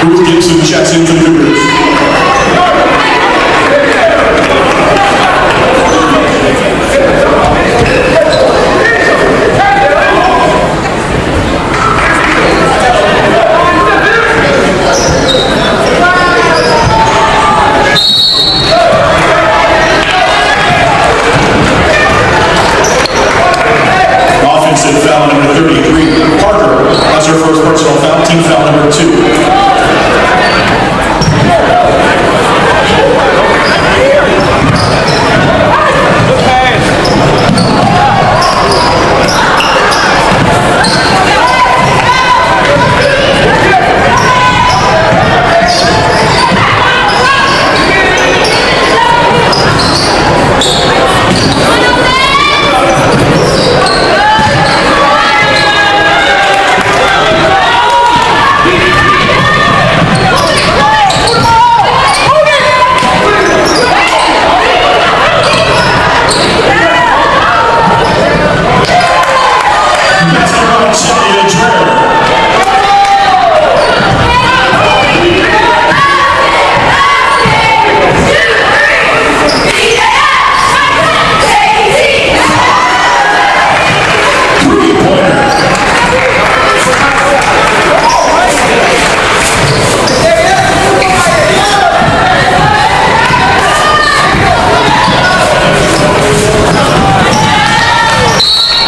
Ruth Gibson checks in for the Cougars. Offensive foul number 33. Parker has her first personal foul, team foul number 2.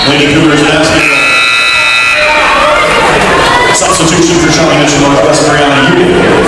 Lady Cougars basketball. Substitution for Shawnee Mission Northwest, Brianna Union.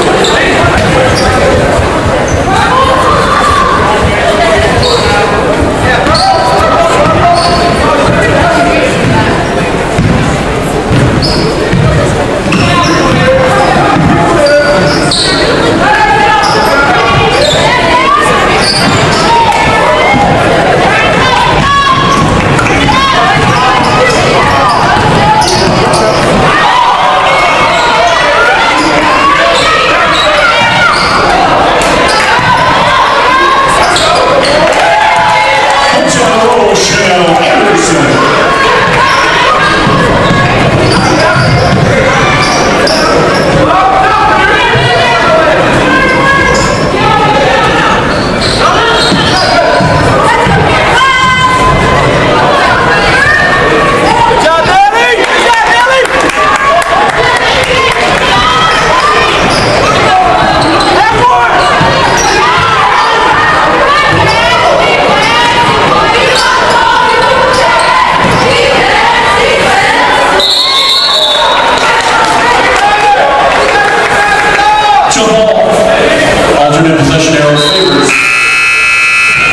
Alternate possession arrow favors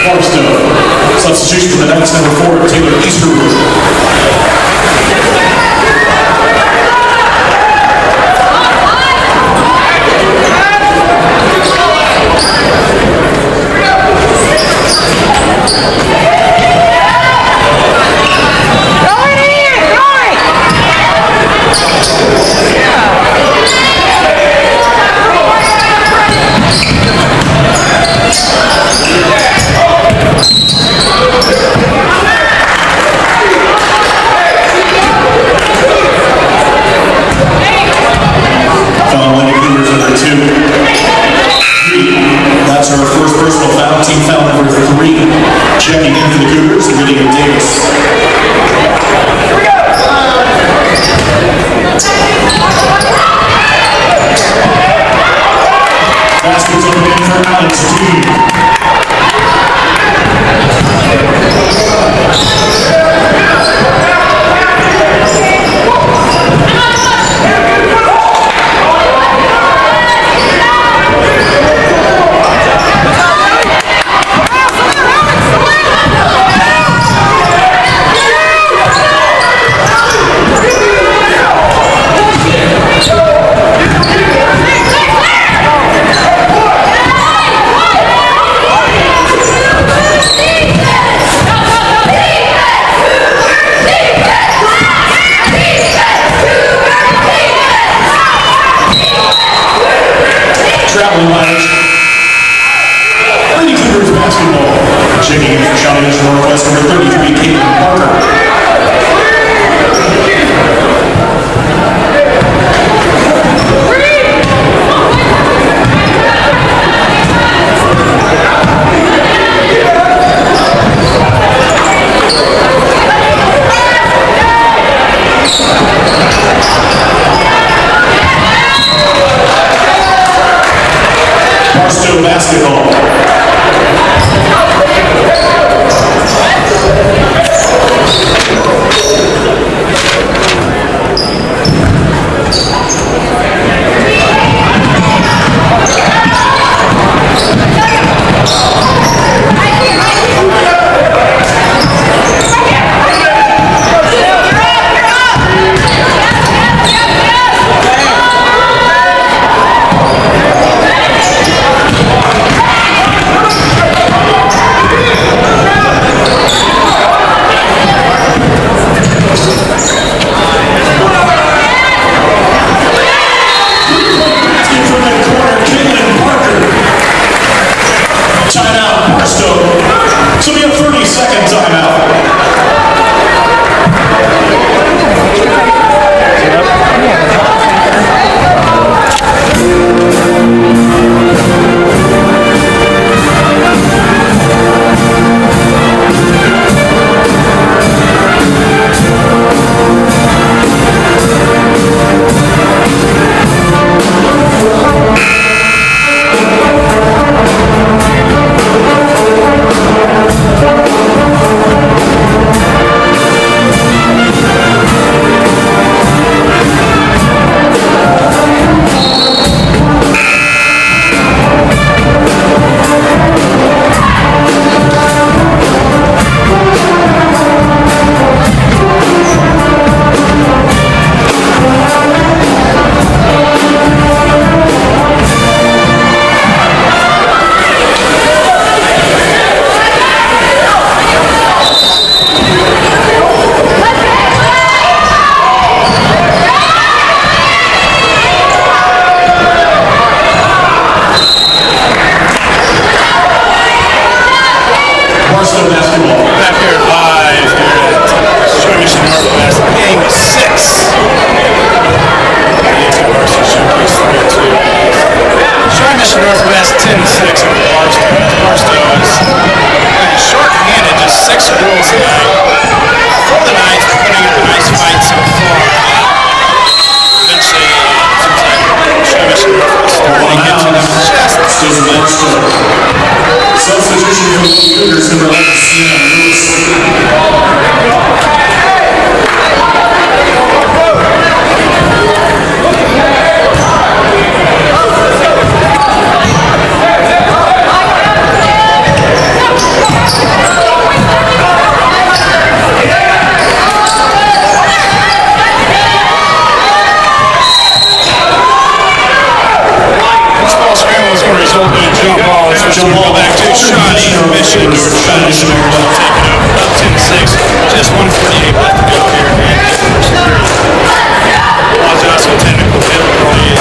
Barstow. Substitution for the Knights, number 4, Taylor Easterwood. That's her first personal foul, team foul number 3. Checking in for the Cougars, Whitney Davis. Basket's open in for Alex Dean. Traveling mileage. Lady Cougars basketball. Checking in for Shawnee Mission Northwest, number 33, Caitlin Parker. basketball. Timeout, Barstow. So we have 30-second timeout. Barstow basketball. Back here live here at Shawnee Northwest. Game 6. Varsity Showcase 3-2. Shawnee Northwest 10-6 over Barstow. Barstow is short-handed, just 6 goals tonight. For the Knights, putting up a nice fight so far. Eventually, it seems like Shawnee Northwest starting to get to them just too much. Substitution for the Cougars, number 11, Sienna Lewis. This ball scramble is going to result in a jump ball. It's going to go back to Shawnee. Mission North Shawnee will take it over. Up 10-6. Just 1:48 left to go here. Also technical difficulty.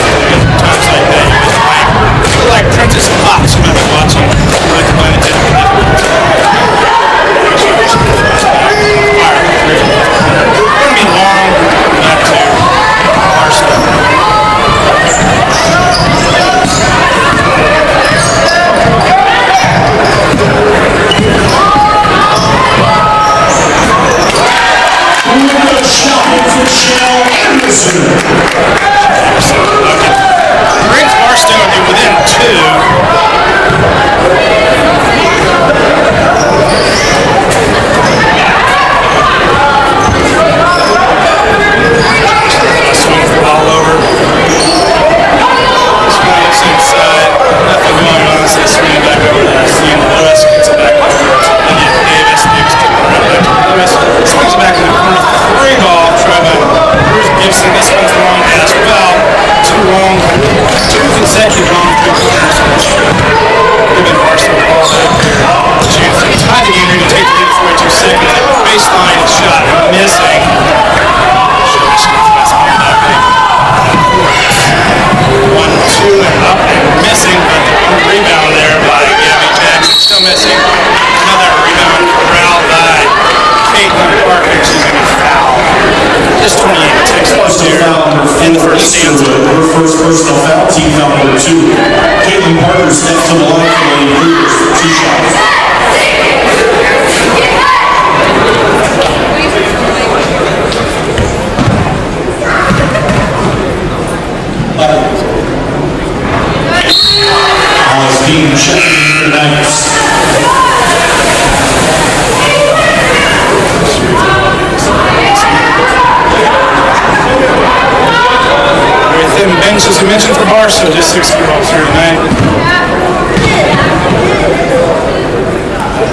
Times like that, you feel like Princess Pops when I'm watching. Like playing technical difficulty. It's going to be long. Back to Barstow. Brings Barstow to within 2. Swings the ball over. Swings inside. Nothing going on as they swing it back over to Sienna Lewis. Gets it back over to Davis. Davis to Lewis. Swings it back in the corner. 3 ball. Try by Bruce Gibson. This one's long as well. 2 long. 2 consecutive long 3-pointers. Giving Barstow the ball back. Chance to tie the game. To take the lead 42 seconds. Baseline shot missing. 1-2 and up and missing, but the rebound there by Gabby Jackson. Still missing. Another rebound corralled by Caitlin Parker. She's going to foul. Just 28 seconds here in the first stanza. Her first personal foul, team foul number 2. Caitlin Parker steps to the line for the Cougars for 2 shots. On Miles Dean checking in for the Knights. Within bench, as we mentioned, for Barstow, just 6 balls here tonight.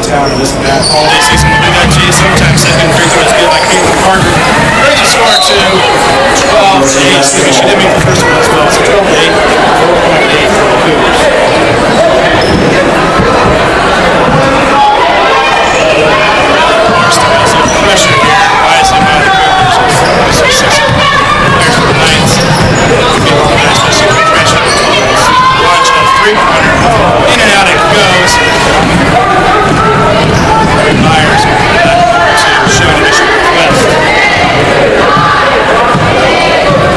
Town of this and that. Holiday season, we'll do that to you. Sometimes 7 free throws good, like Caitlin Parker. Crazy score to 12 to 8. She did make the first one as well. So 12 to 8, 4.8 for the Cougars. Barstow also pressure here, rising by the Cougars. So 6 players for the Knights. Especially with pressure. Launch a three-pointer. In and out it goes. Myers to Shawnee, Michigan West.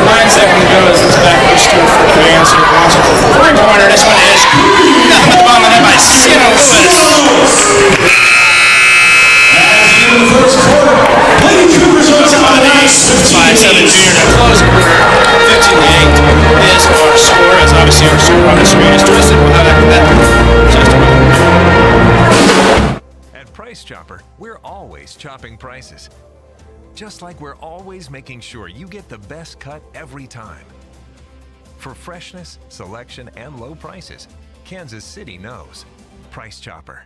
9 seconds to go as it's back push to for the answer. Launch a three-pointer. This one is nothing but the ball in the net by Sienna Lewis. In the first quarter, Lady Cougars on top of the Knights. 5-7 junior to close the quarter. 15-8 is our score. As obviously our score on the screen is twisted. We'll have that just a moment. At Price Chopper, we're always chopping prices. Just like we're always making sure you get the best cut every time. For freshness, selection, and low prices, Kansas City knows. Price Chopper.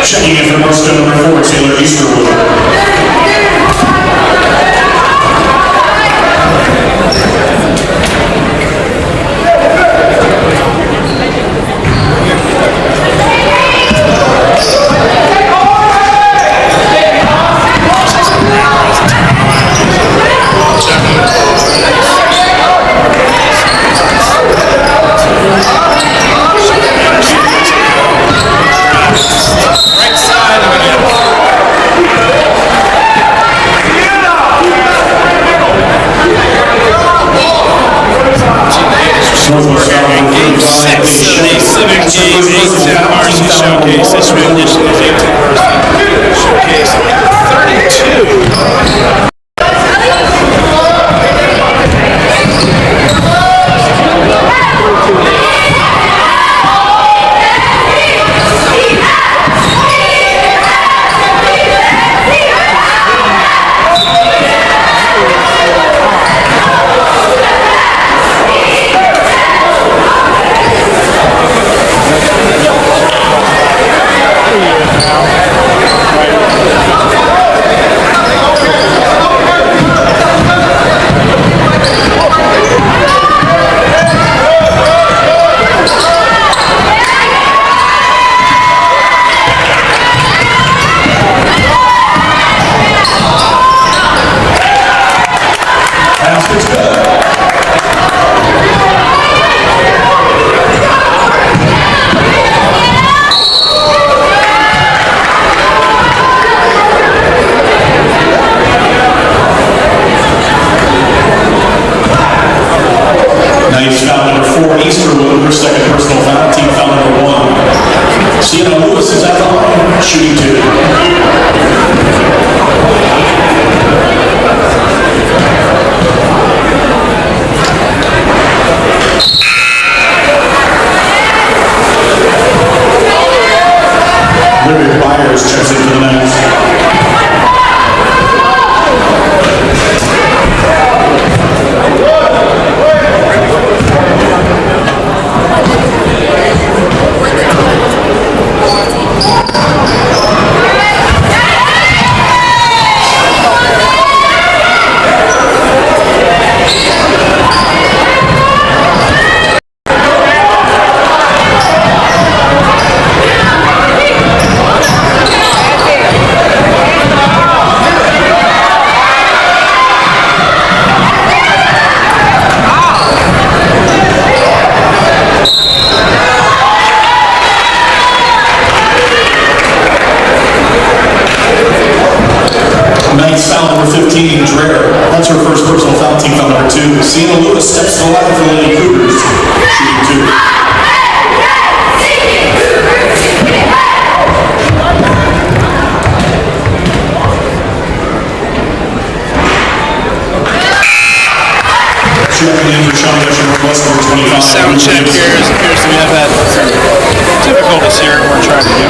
Checking in for Barstow number 4, Taylor Easterwood. Game 6 of the 7-game A10 Varsity Showcase. This rendition is A10 Varsity Showcase 32. 15, Dreher. That's her first personal foul, team foul number 2. Sienna Lewis steps to the left for the Lady Cougars, shooting 2. Checking in for Shawnee Northwest number 25. Sound check here appears to have had some difficulties here. We're trying to do.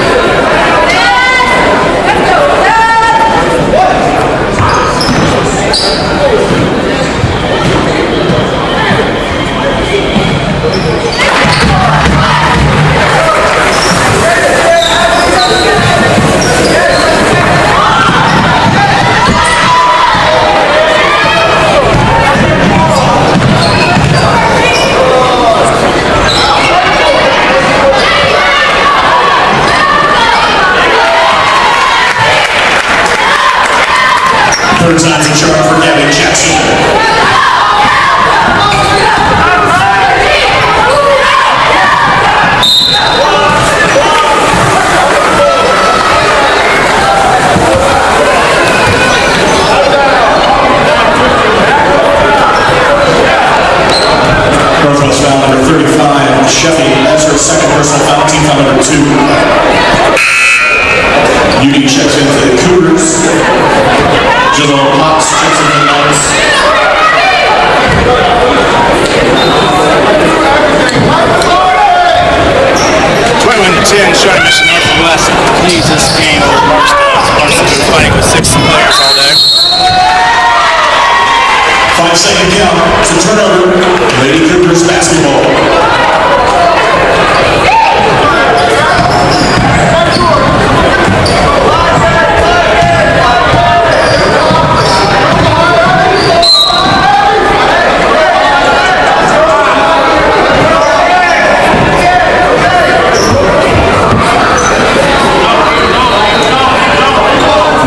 Third time's a charge for Gavin Jackson. Northwest foul number 35, Sheffy. That's her second personal foul, team foul number 2. Udi checks in for the Cougars. Jalil Potts checks in for the Knights. 21-10, Shawnee Mission Northwest leads this game over Barstow. Barstow been fighting with 6 players all day. 5-second count. It's a turnover. Lady Cougars basketball.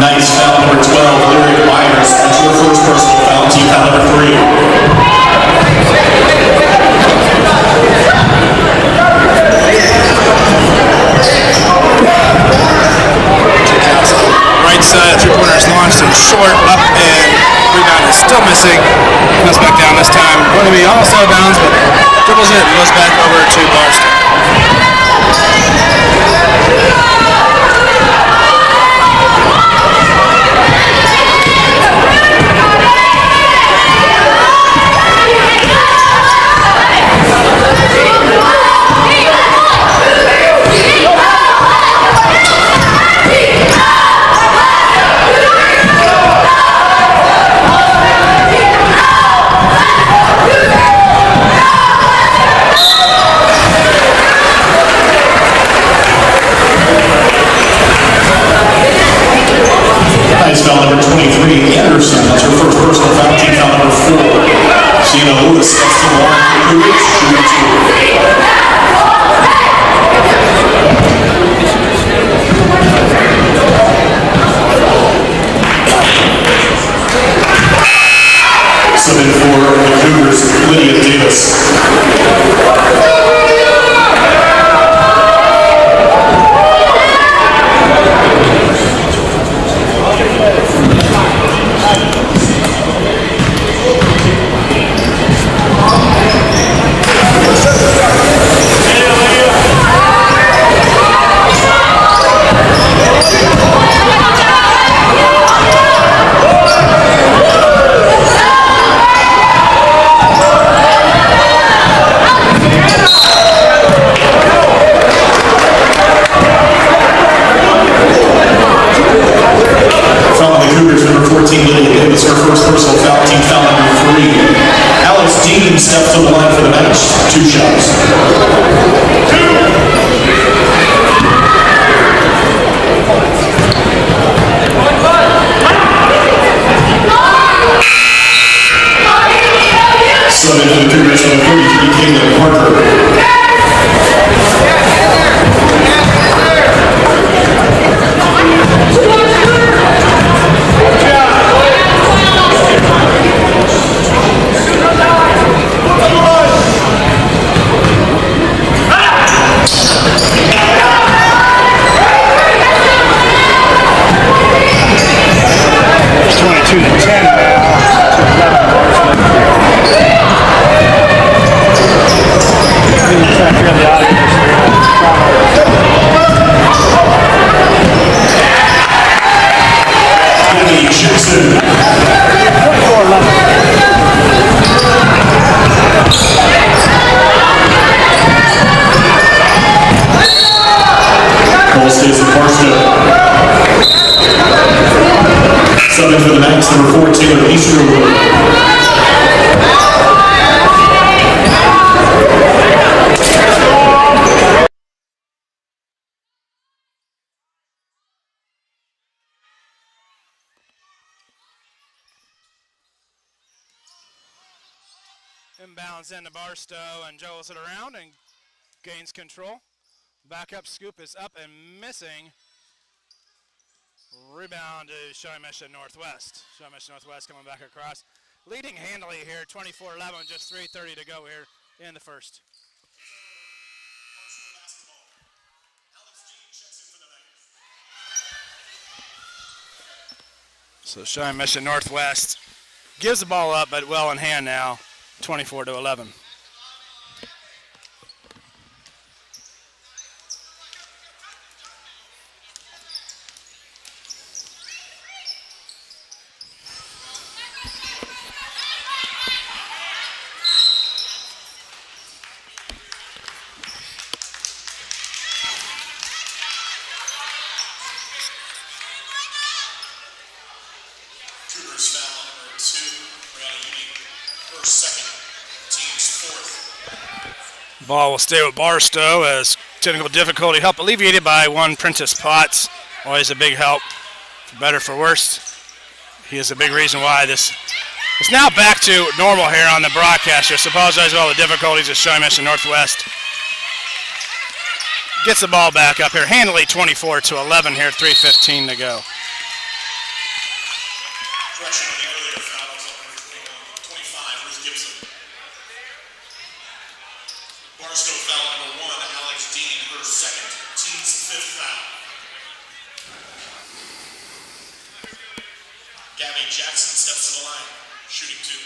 Knights foul number 12, Lyric Myers. That's your first personal foul, team foul number 3. Right side, 3-pointers launched and short, up, and rebound is still missing. Comes back down this time. Going to be almost out of bounds, but dribbles it and goes back over to Barstow. Barstow. Subbing for the Knights, number 14, Easterwood. Inbounds into Barstow and juggles it around and gains control. Backup scoop is up and missing. Rebound to Shawnee Northwest. Shawnee Northwest coming back across. Leading handily here, 24-11, just 3:30 to go here in the first. So Shawnee Northwest gives the ball up, but well in hand now, 24-11. Ball will stay with Barstow as technical difficulty help alleviated by one Prentice Potts. Always a big help, for better for worse. He is a big reason why this is now back to normal here on the broadcast. Just apologize for all the difficulties at Shawnee Northwest. Gets the ball back up here, handily 24-11 here, 3:15 to go. Barstow foul number 1, Alex Dean, her second, team's 5th foul. Gabby Jackson steps to the line, shooting 2.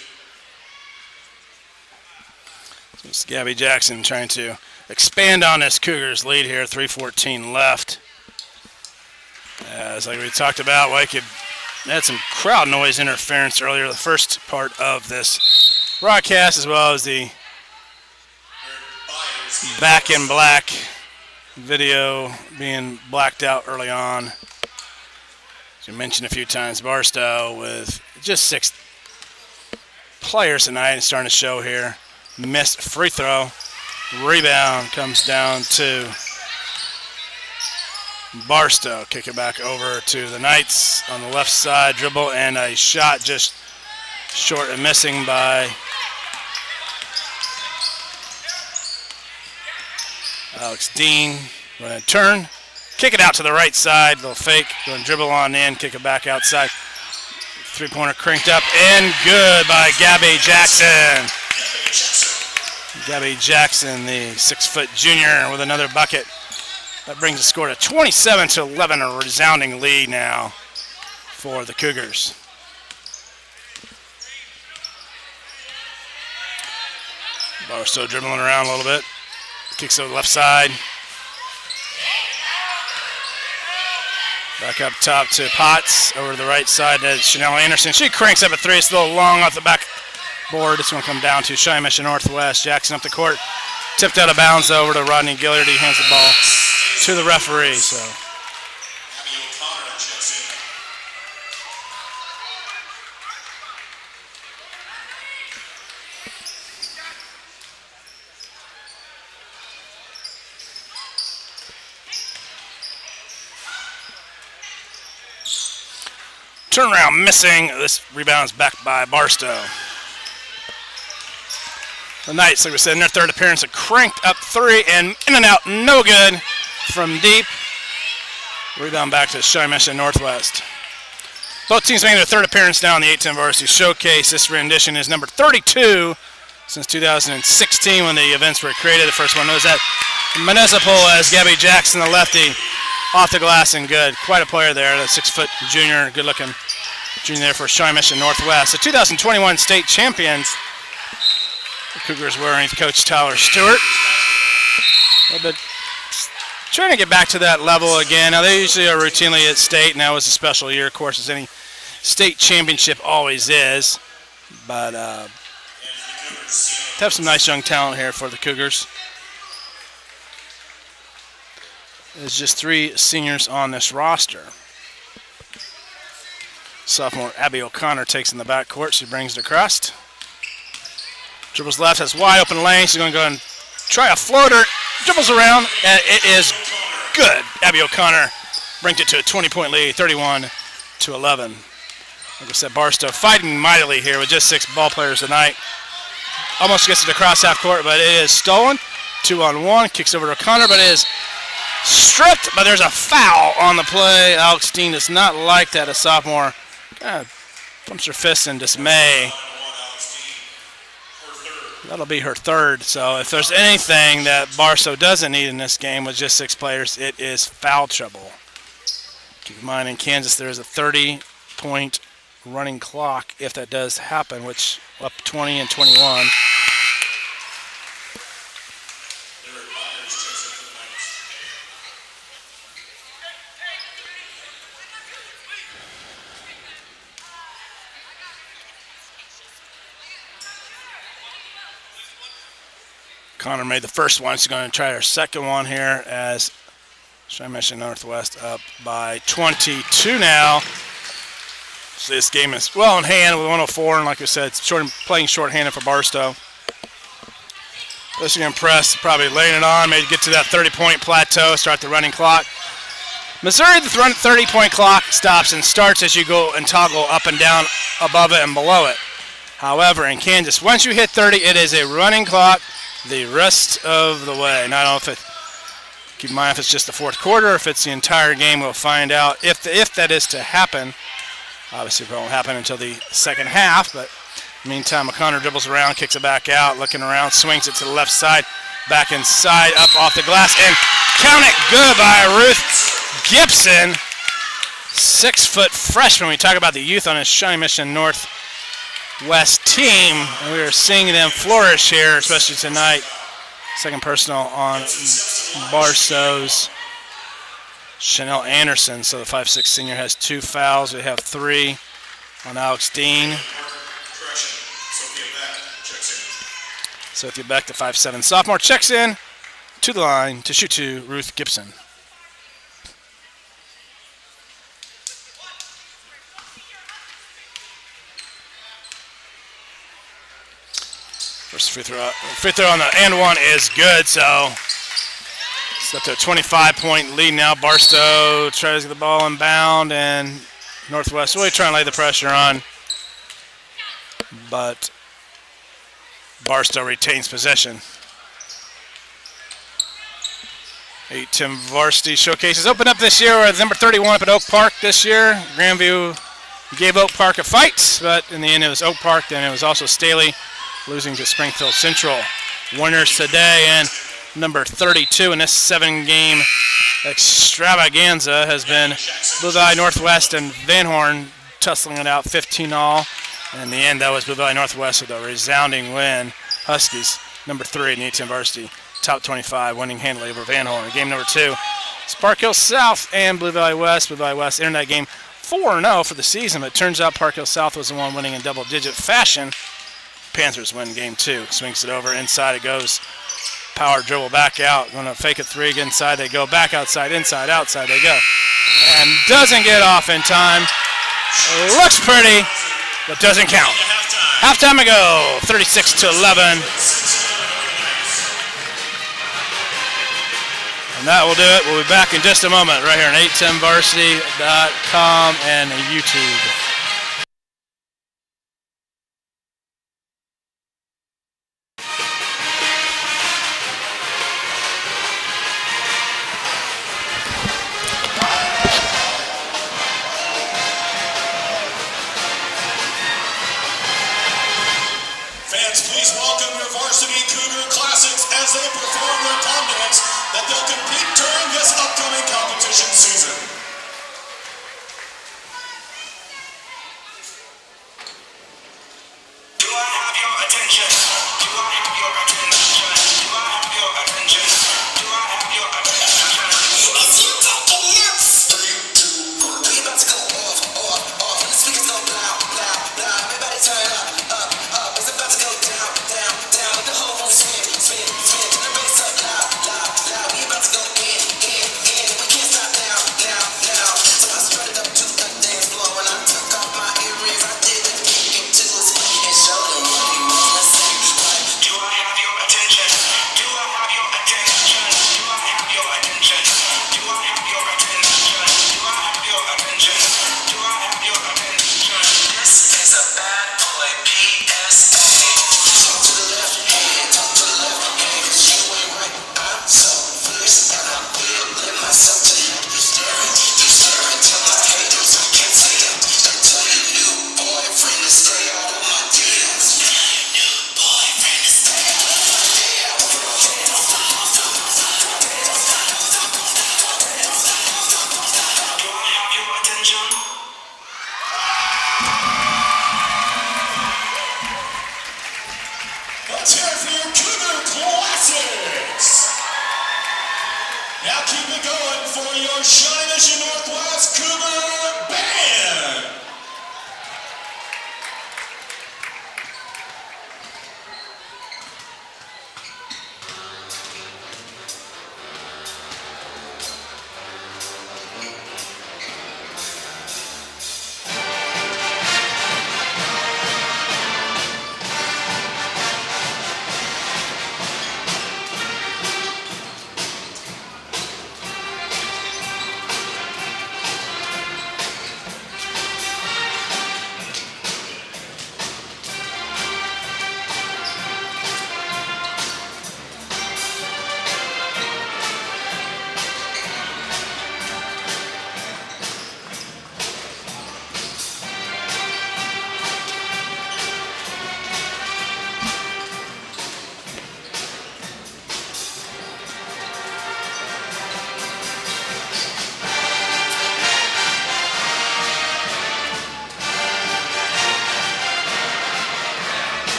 So it's Gabby Jackson trying to expand on this Cougars lead here, 3:14 left. As like we talked about, Wake had some crowd noise interference earlier, the first part of this broadcast, as well as the Back in Black video being blacked out early on. As you mentioned a few times, Barstow with just 6 players tonight and starting to show here. Missed free throw. Rebound comes down to Barstow. Kick it back over to the Knights on the left side. Dribble and a shot just short and missing by Alex Dean. Going to turn, kick it out to the right side. Little fake, going to dribble on in, kick it back outside. Three-pointer cranked up and good by Gabby Jackson. Gabby Jackson, the 6-foot junior, with another bucket. That brings the score to 27-11, a resounding lead now for the Cougars. Barstow dribbling around a little bit. Kicks over the left side. Back up top to Potts. Over to the right side to Chanel Anderson. She cranks up a 3. It's a little long off the backboard. It's going to come down to Shawnee Northwest. Jackson up the court. Tipped out of bounds over to Rodney Gilliard. He hands the ball to the referee. So turnaround missing. This rebound's back by Barstow. The Knights, like we said, in their third appearance, a cranked up 3 and in and out, no good from deep. Rebound back to Shawnee Northwest. Both teams making their third appearance now in the 8-10 Varsity Showcase. This rendition is number 32 since 2016 when the events were created. The first one was at Municipal as Gabby Jackson, the lefty, off the glass and good. Quite a player there, the 6-foot junior, good-looking junior there for Shawnee Northwest. The 2021 state champions, the Cougars wearing Coach Tyler Stewart. A little bit trying to get back to that level again. Now, they usually are routinely at state, and that was a special year, of course, as any state championship always is. But have some nice young talent here for the Cougars. There's just 3 seniors on this roster. Sophomore Abby O'Connor takes in the backcourt. She brings it across. Dribbles left, has wide open lane. She's going to go and try a floater. Dribbles around, and it is good. Abby O'Connor brings it to a 20-point lead, 31-11. Like I said, Barstow fighting mightily here with just 6 ball players tonight. Almost gets it across half court, but it is stolen. 2-on-1, kicks over to O'Connor, but it is stripped, but there's a foul on the play. Alex Dean does not like that. A sophomore kind of pumps her fist in dismay. That'll be her 3rd. So if there's anything that Barstow doesn't need in this game with just 6 players, it is foul trouble. Keep in mind, in Kansas, there is a 30-point running clock if that does happen, which up 20 and 21. Connor made the first one. She's going to try her second one here as Shawnee Mission Northwest up by 22 now. So this game is well in hand with 104, and like I said, playing short-handed for Barstow. Listen, impressed, probably laying it on, maybe get to that 30-point plateau, start the running clock. Missouri, the 30-point clock stops and starts as you go and toggle up and down, above it and below it. However, in Kansas, once you hit 30, it is a running clock the rest of the way. And I don't know if keep in mind if it's just the 4th quarter, if it's the entire game, we'll find out if that is to happen. Obviously, it won't happen until the second half, but in the meantime, O'Connor dribbles around, kicks it back out, looking around, swings it to the left side, back inside, up off the glass, and count it good by Ruth Gibson. 6-foot freshman. We talk about the youth on this Shawnee Mission Northwest team, and we are seeing them flourish here, especially tonight. Second personal on Barstow's Chanel Anderson. So the 5'6" senior has 2 fouls. We have 3 on Alex Dean. Sophia Beck, the 5'7" sophomore, checks in to the line to shoot to Ruth Gibson. First free throw on the and one is good, so it's up to a 25-point lead now. Barstow tries to get the ball inbound, and Northwest really trying to lay the pressure on, but Barstow retains possession. 8-10 Varsity showcases open up this year with number 31 up at Oak Park this year. Grandview gave Oak Park a fight, but in the end it was Oak Park, then it was also Staley, losing to Springfield Central. Winners today, and number 32 in this 7-game extravaganza has been Blue Valley Northwest and Van Horn tussling it out 15-all. And in the end, that was Blue Valley Northwest with a resounding win. Huskies, number 3 in the 8-10 Varsity, top 25, winning handily over Van Horn. Game number 2, Park Hill South and Blue Valley West. Blue Valley West entered that game 4-0 for the season, but it turns out Park Hill South was the one winning in double-digit fashion. Panthers win game 2. Swings it over. Inside it goes. Power dribble back out. Going to fake a 3. Get inside. They go back outside. Inside. Outside they go. And doesn't get off in time. Looks pretty, but doesn't count. Halftime ago. 36-11. And that will do it. We'll be back in just a moment right here on 810varsity.com and YouTube.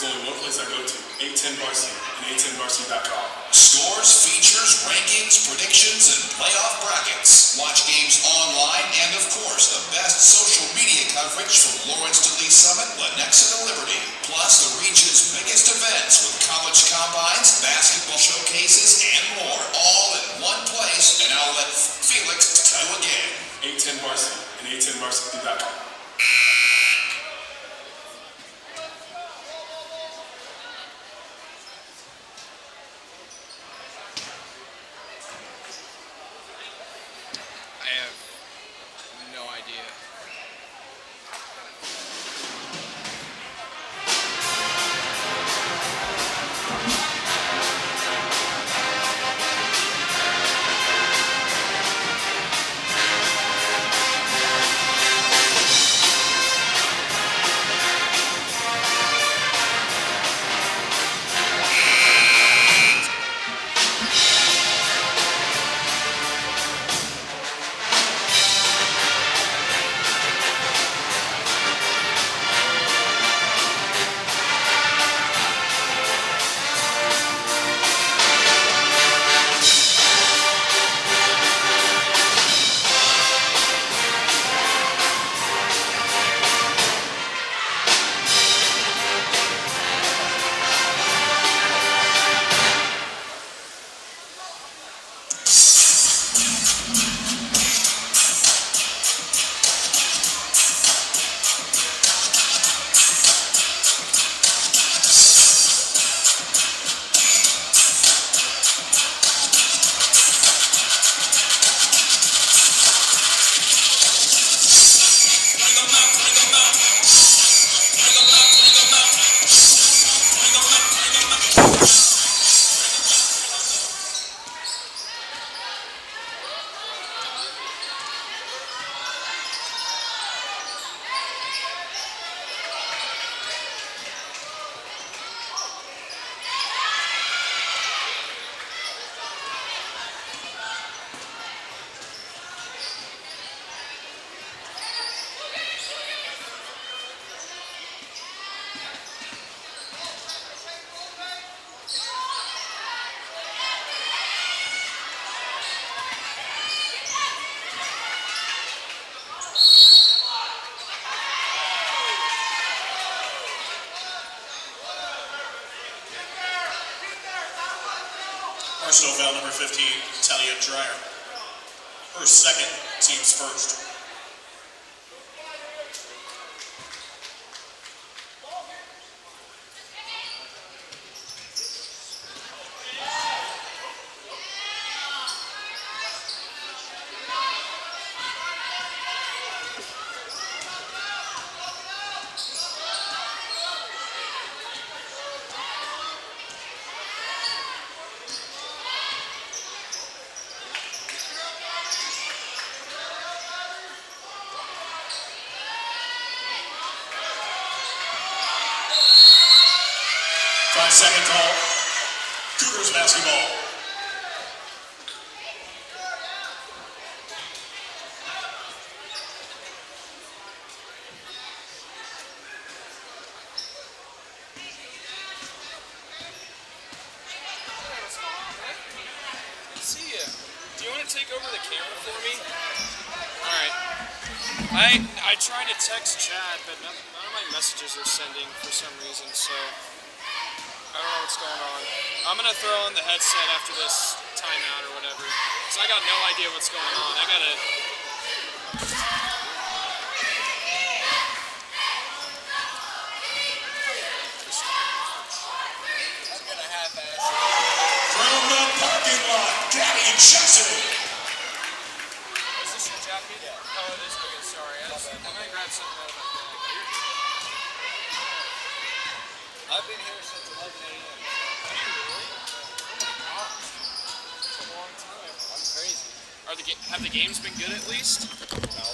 there's only one place I go to, 810 Varsity and 810varsity.com. Scores, features, rankings, predictions, and playoff brackets. Watch games online and, of course, the best social media coverage from Lawrence to Lee Summit, Lenexa to Liberty. Plus the region's biggest events with college combines, basketball showcases, and more. All in one place, and I'll let Felix tell you again. 810 Varsity and 810varsity.com. I have no idea. Barstow foul number 15, Talia Dreyer. Her second, team's first. Second call, Cougars basketball. See ya. Do you want to take over the camera for me? All right. I tried to text Chad, but none of my messages are sending for some reason, so I don't know what's going on. I'm going to throw on the headset after this timeout or whatever, because I got no idea what's going on. I got to... From the parking lot, Gabby Jackson. Is this your jacket? Yeah. Oh, it is? Okay, sorry. I'm going to grab something out of my bag. I've been here since 11 a.m. Have you really? Oh my gosh. It's a long time. I'm crazy. Have the games been good at least? No.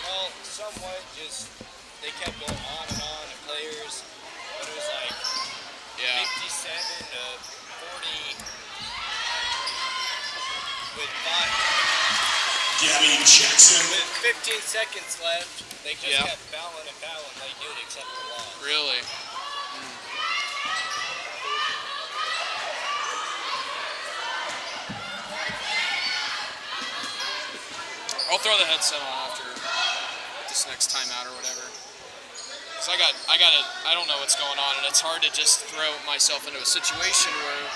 Well, somewhat. Just they kept going on and players, but it was like 57 to 40 with Gabby Jackson. With 15 seconds left, they just kept fouling and fouling. They did accept the loss. Really? throw the headset on after this next timeout or whatever. Cause I don't know what's going on, and it's hard to just throw myself into a situation where.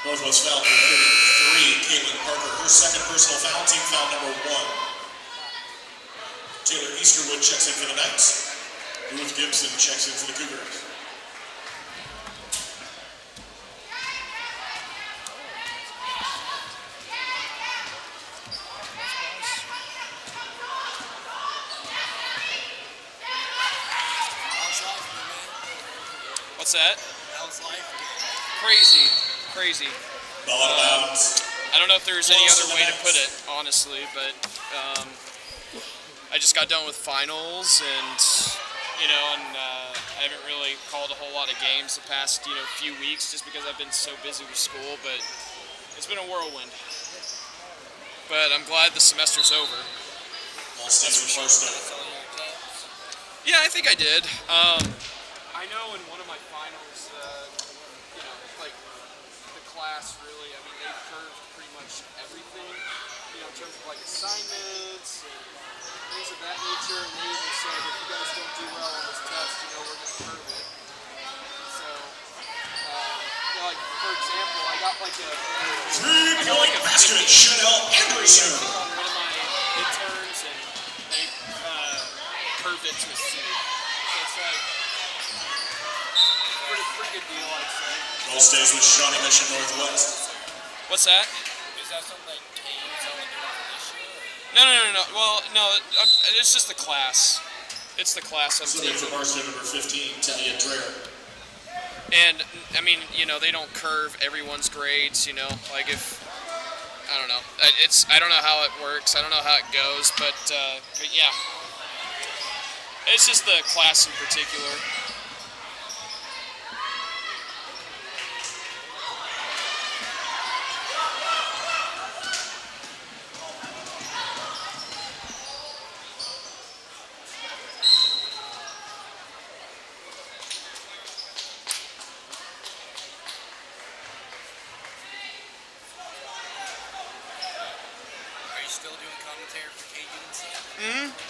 Northwest foul number 33, Caitlin Parker, her second personal foul, team foul number 1. Taylor Easterwood checks in for the Knights. Ruth Gibson checks in for the Cougars. What's that? How's life? Crazy. Ball out of bounds. I don't know if there's any other way to put it, honestly, but I just got done with finals, and I haven't really called a whole lot of games the past few weeks just because I've been so busy with school. But it's been a whirlwind. But I'm glad the semester's over. Ball stays with Barstow. Yeah, I think I did. I know in one of my finals, like the class really, I mean, they curved pretty much everything, in terms of like assignments and things of that nature. And they even said, if you guys don't do well on this test, we're going to curve it. So, like for example, I got like a 3-point basket, Chanel Anderson. On one of my midterms, and they curved it to a C. So it's like. Pretty good deal, I'd say. Ball stays with Shawnee Mission Northwest. What's that? Is that something like Kane's only doing for this year? No. Well, no, it's just the class. It's the class I'm taking. So for Barstow number 15, Talia Dreher. And, I mean, they don't curve everyone's grades, like if, I don't know. I don't know how it works. I don't know how it goes, but yeah. It's just the class in particular.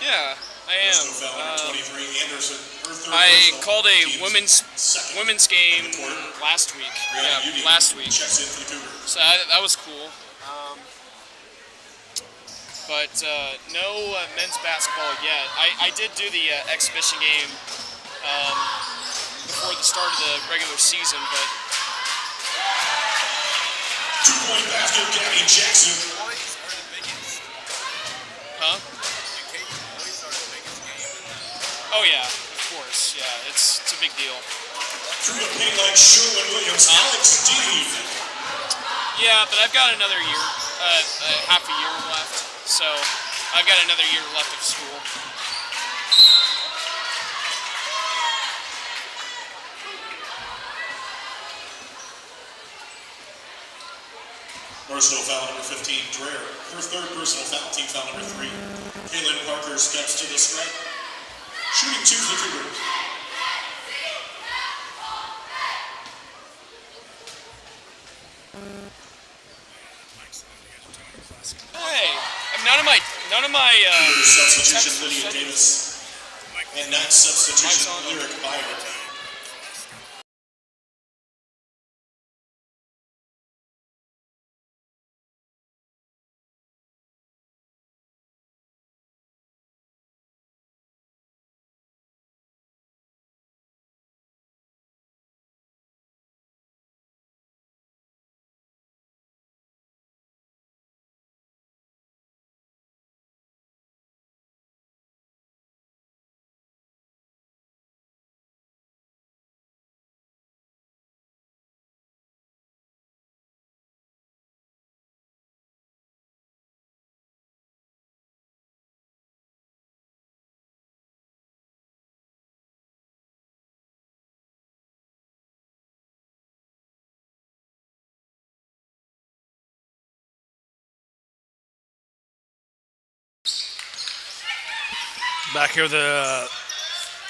Yeah, I am. I called a women's game last week. Yeah, last week. So that was cool. But no men's basketball yet. I did do the exhibition game before the start of the regular season, but. 2-point basket, Gabby Jackson. Huh? Oh yeah, of course. Yeah, it's a big deal. Through the paint like Sherwin Williams, Alex Dean. Yeah, but I've got another year, half a year left. So I've got another year left of school. Personal foul number 15, Dreher. Her third personal foul, team foul number 3. Caitlin Parker steps to the stripe. Shooting 2 for the Cougars. Hey, none of my substitution Lydia Davis and Knights substitution Lyric Byron. Back here with the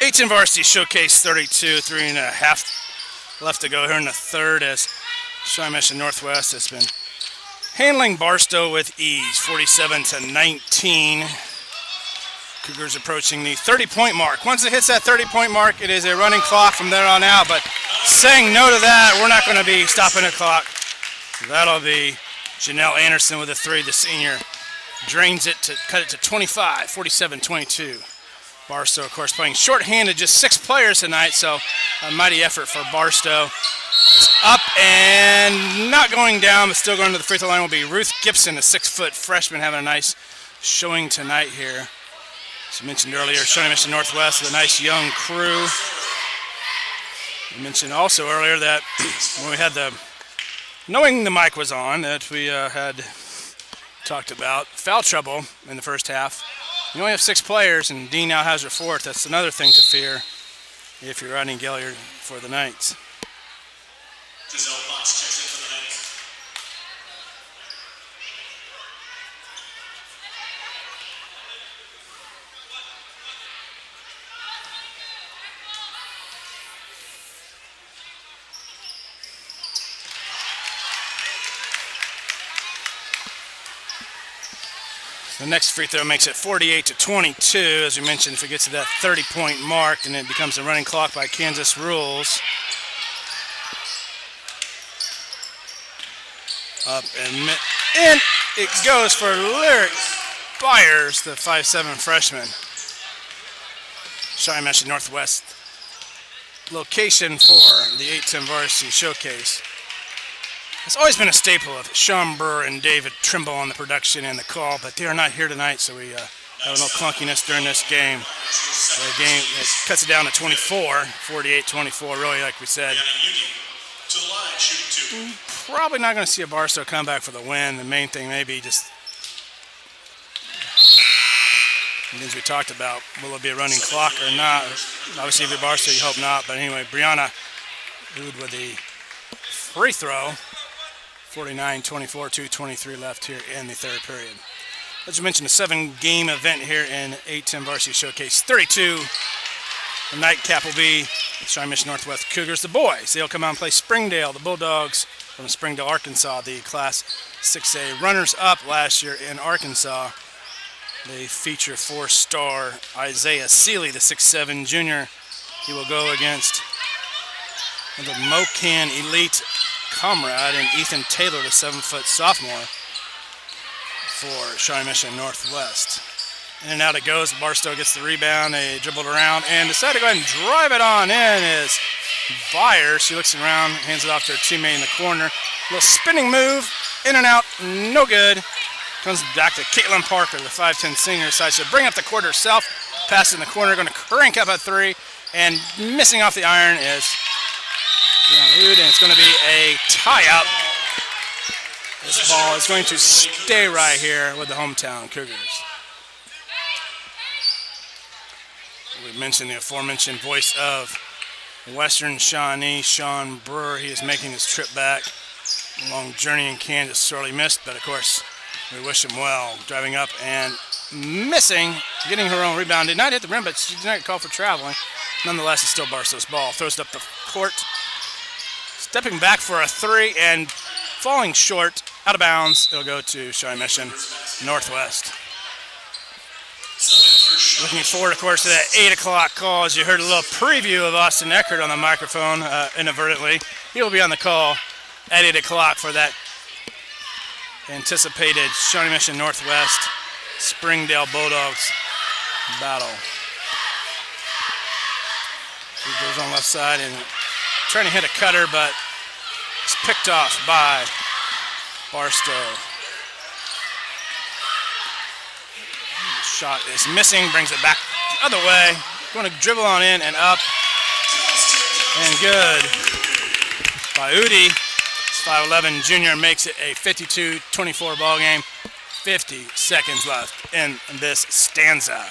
18 Varsity Showcase 32, 3.5 left to go here in the third as Shawnee Mission Northwest has been handling Barstow with ease, 47-19. Cougars approaching the 30-point mark. Once it hits that 30-point mark, it is a running clock from there on out, but saying no to that, we're not going to be stopping the clock. That'll be Janelle Anderson with a three, the senior. Drains it to cut it to 25, 47-22. Barstow, of course, playing shorthanded, just 6 players tonight, so a mighty effort for Barstow. It's up and not going down, but still going to the free throw line will be Ruth Gibson, the 6-foot freshman, having a nice showing tonight here. As I mentioned earlier, Shawnee Mission Northwest with a nice young crew. I mentioned also earlier that when we had knowing the mic was on, that we had talked about foul trouble in the first half. You only have 6 players, and Dean now has her 4th. That's another thing to fear if you're Rodney Gilliard for the Knights. Giselle Potts checks in for the Knights. The next free throw makes it 48-22. As we mentioned, if it gets to that 30-point mark, then it becomes a running clock by Kansas rules. Up and in it goes for Lyric Byers, the 5'7" freshman. Shawnee Mission Northwest location for the 8-10 Varsity Showcase. It's always been a staple of Sean Burr and David Trimble on the production and the call, but they are not here tonight, so we have a little clunkiness during this game. The game it cuts it down to 24, 48-24, really, like we said. Probably not going to see a Barstow comeback for the win. The main thing maybe just things we talked about. Will it be a running clock or not? Obviously, if you're Barstow, you hope not. But anyway, Brianna Hood with the free throw. 49-24, 2:23 left here in the third period. As you mentioned, a 7-game event here in 8-10 Varsity Showcase 32. The nightcap will be Shawnee Mission Northwest Cougars, the boys. They'll come out and play Springdale, the Bulldogs from Springdale, Arkansas, the Class 6A runners-up last year in Arkansas. They feature 4-star Isaiah Seeley, the 6'7" junior. He will go against the Mocan Elite comrade and Ethan Taylor, the 7-foot sophomore for Shawnee Mission Northwest. In and out it goes. Barstow gets the rebound. They dribbled around and decide to go ahead and drive it on in is Byers. She looks around, hands it off to her teammate in the corner. A little spinning move, in and out, no good. Comes back to Caitlin Parker, the 5'10" senior. Decides to bring up the court herself. Pass in the corner, going to crank up a 3, and missing off the iron is Hood, and it's going to be a tie-up. This ball is going to stay right here with the hometown Cougars. We mentioned the aforementioned voice of Western Shawnee, Sean Brewer. He is making his trip back. A long journey in Kansas, sorely missed, but of course, we wish him well. Driving up and missing, getting her own rebound. Did not hit the rim, but she did not call for traveling. Nonetheless, it's still Barstow's ball. Throws it up the court. Stepping back for a 3 and falling short, out of bounds. It'll go to Shawnee Mission Northwest. Looking forward, of course, to that 8 o'clock call. As you heard a little preview of Austin Eckert on the microphone inadvertently. He will be on the call at 8 o'clock for that anticipated Shawnee Mission Northwest Springdale Bulldogs battle. He goes on left side and trying to hit a cutter, but it's picked off by Barstow. The shot is missing, brings it back the other way. Going to dribble on in and up. And good by Udi. 5'11" junior makes it a 52-24 ball game. 50 seconds left in this stanza.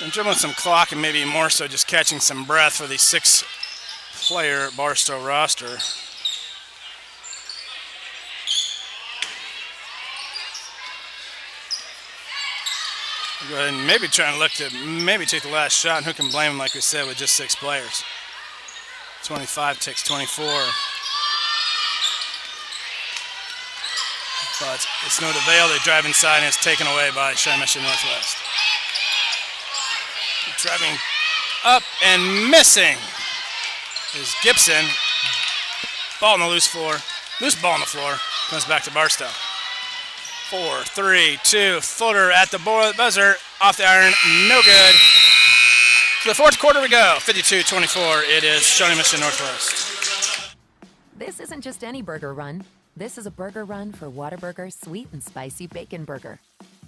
And dribbling some clock and maybe more so just catching some breath for the 6-player Barstow roster. Go ahead and maybe trying to look to maybe take the last shot, and who can blame him, like we said, with just 6 players. 25 takes 24. But it's no avail. They drive inside, and it's taken away by Shawnee Mission Northwest. Driving up and missing is Gibson. Ball on the loose floor. Loose ball on the floor. Comes back to Barstow. 4, 3, 2. Footer at the buzzer. Off the iron. No good. To the fourth quarter we go. 52-24. It is Shawnee Mission Northwest. This isn't just any burger run. This is a burger run for Whataburger Sweet and Spicy Bacon Burger.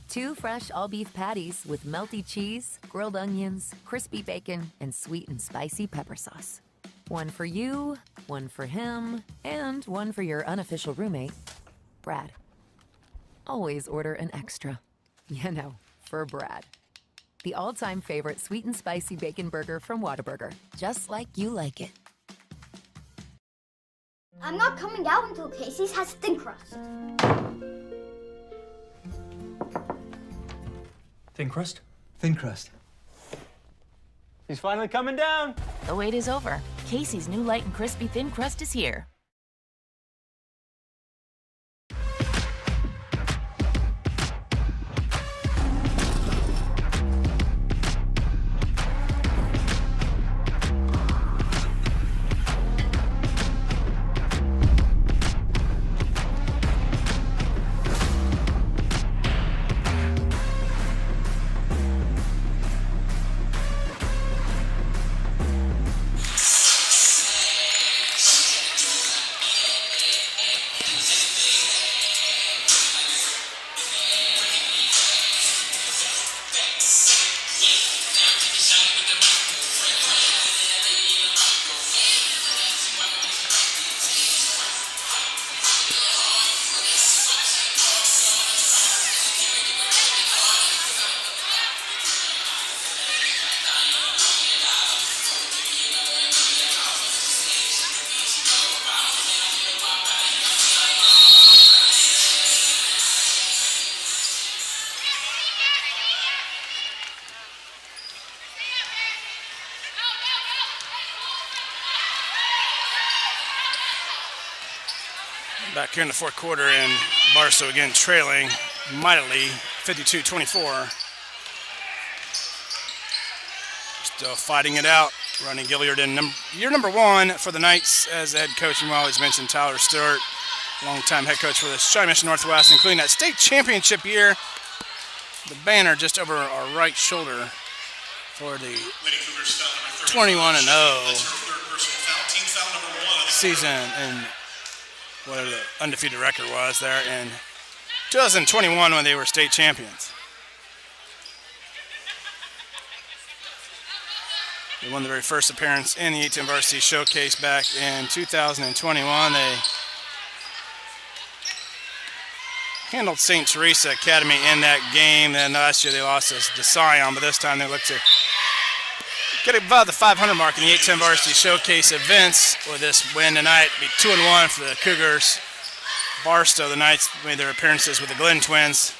2 fresh all-beef patties with melty cheese, grilled onions, crispy bacon, and sweet and spicy pepper sauce. 1 for you, 1 for him, and 1 for your unofficial roommate, Brad. Always order an extra. You know, for Brad. The all-time favorite sweet and spicy bacon burger from Whataburger. Just like you like it. I'm not coming out until Casey's has thin crust. Thin crust? Thin crust. He's finally coming down. The wait is over. Casey's new light and crispy thin crust is here. Back here in the fourth quarter, and Barstow again trailing mightily, 52-24. Still fighting it out. Ronnie Gilliard in year number 1 for the Knights as head coach. And we always mention Tyler Stewart, longtime head coach for the Shawnee Mission Northwest, including that state championship year. The banner just over our right shoulder for the 21-0 season, and whatever the undefeated record was there in 2021 when they were state champions. They won the very first appearance in the 8-10 Varsity Showcase back in 2021. They handled St. Teresa Academy in that game. Then last year they lost to Scion, but this time they look to get above the 500 mark in the 8-10 Varsity Showcase events with this win tonight. Be 2-1 for the Cougars. Barstow, the Knights made their appearances with the Glenn Twins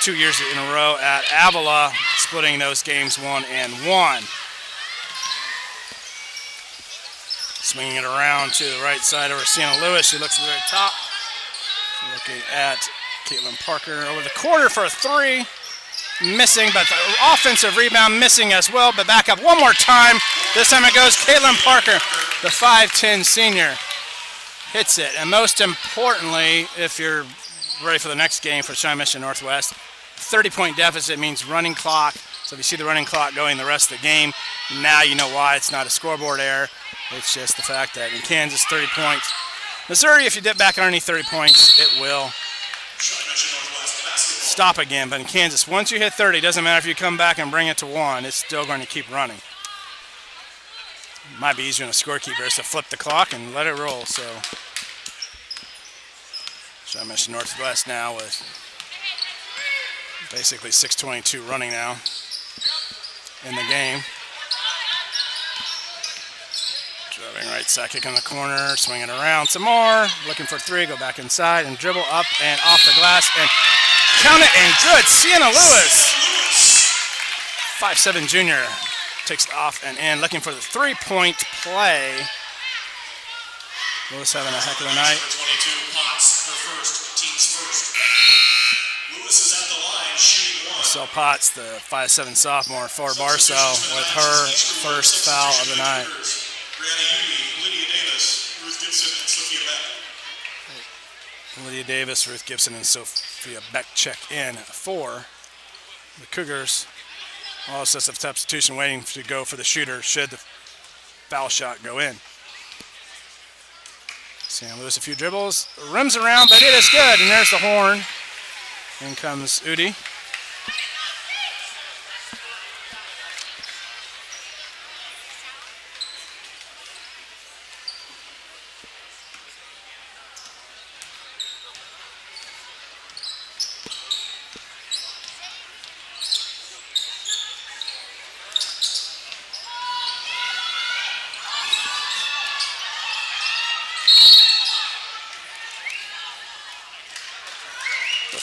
2 years in a row at Avila, splitting those games 1-1. Swinging it around to the right side over Sienna Lewis. She looks at the very top. Looking at Caitlin Parker over the corner for a 3. Missing, but the offensive rebound missing as well. But back up one more time. This time it goes Caitlin Parker, the 5'10 senior. Hits it. And most importantly, if you're ready for the next game for Shawnee Mission Northwest, 30-point deficit means running clock. So if you see the running clock going the rest of the game, now you know why it's not a scoreboard error. It's just the fact that in Kansas, 30 points. Missouri, if you dip back underneath 30 points, it will stop again. But in Kansas, once you hit 30, it doesn't matter if you come back and bring it to 1, it's still going to keep running. It might be easier on a scorekeeper is to flip the clock and let it roll. So Shawnee Mission Northwest now with basically 6:22 running now in the game. Driving right side, kick in the corner, swinging around some more, looking for 3, go back inside and dribble up and off the glass and count it, and good. Sienna Lewis 5'7" junior takes it off and in, looking for the three-point play. Lewis having a heck of a night. 22 Potts, her first, team's first. Lewis is at the line, shooting one. Marcel Potts, the 5'7" sophomore for Barstow, with her first foul of the night. Lydia Davis, Ruth Gibson, and Sophia Beck. Lydia Davis, Ruth Gibson, and Sophia Beck check in for the Cougars. Also, some substitution waiting to go for the shooter should the foul shot go in. Sam Lewis, a few dribbles, rims around, but it is good. And there's the horn. In comes Udi.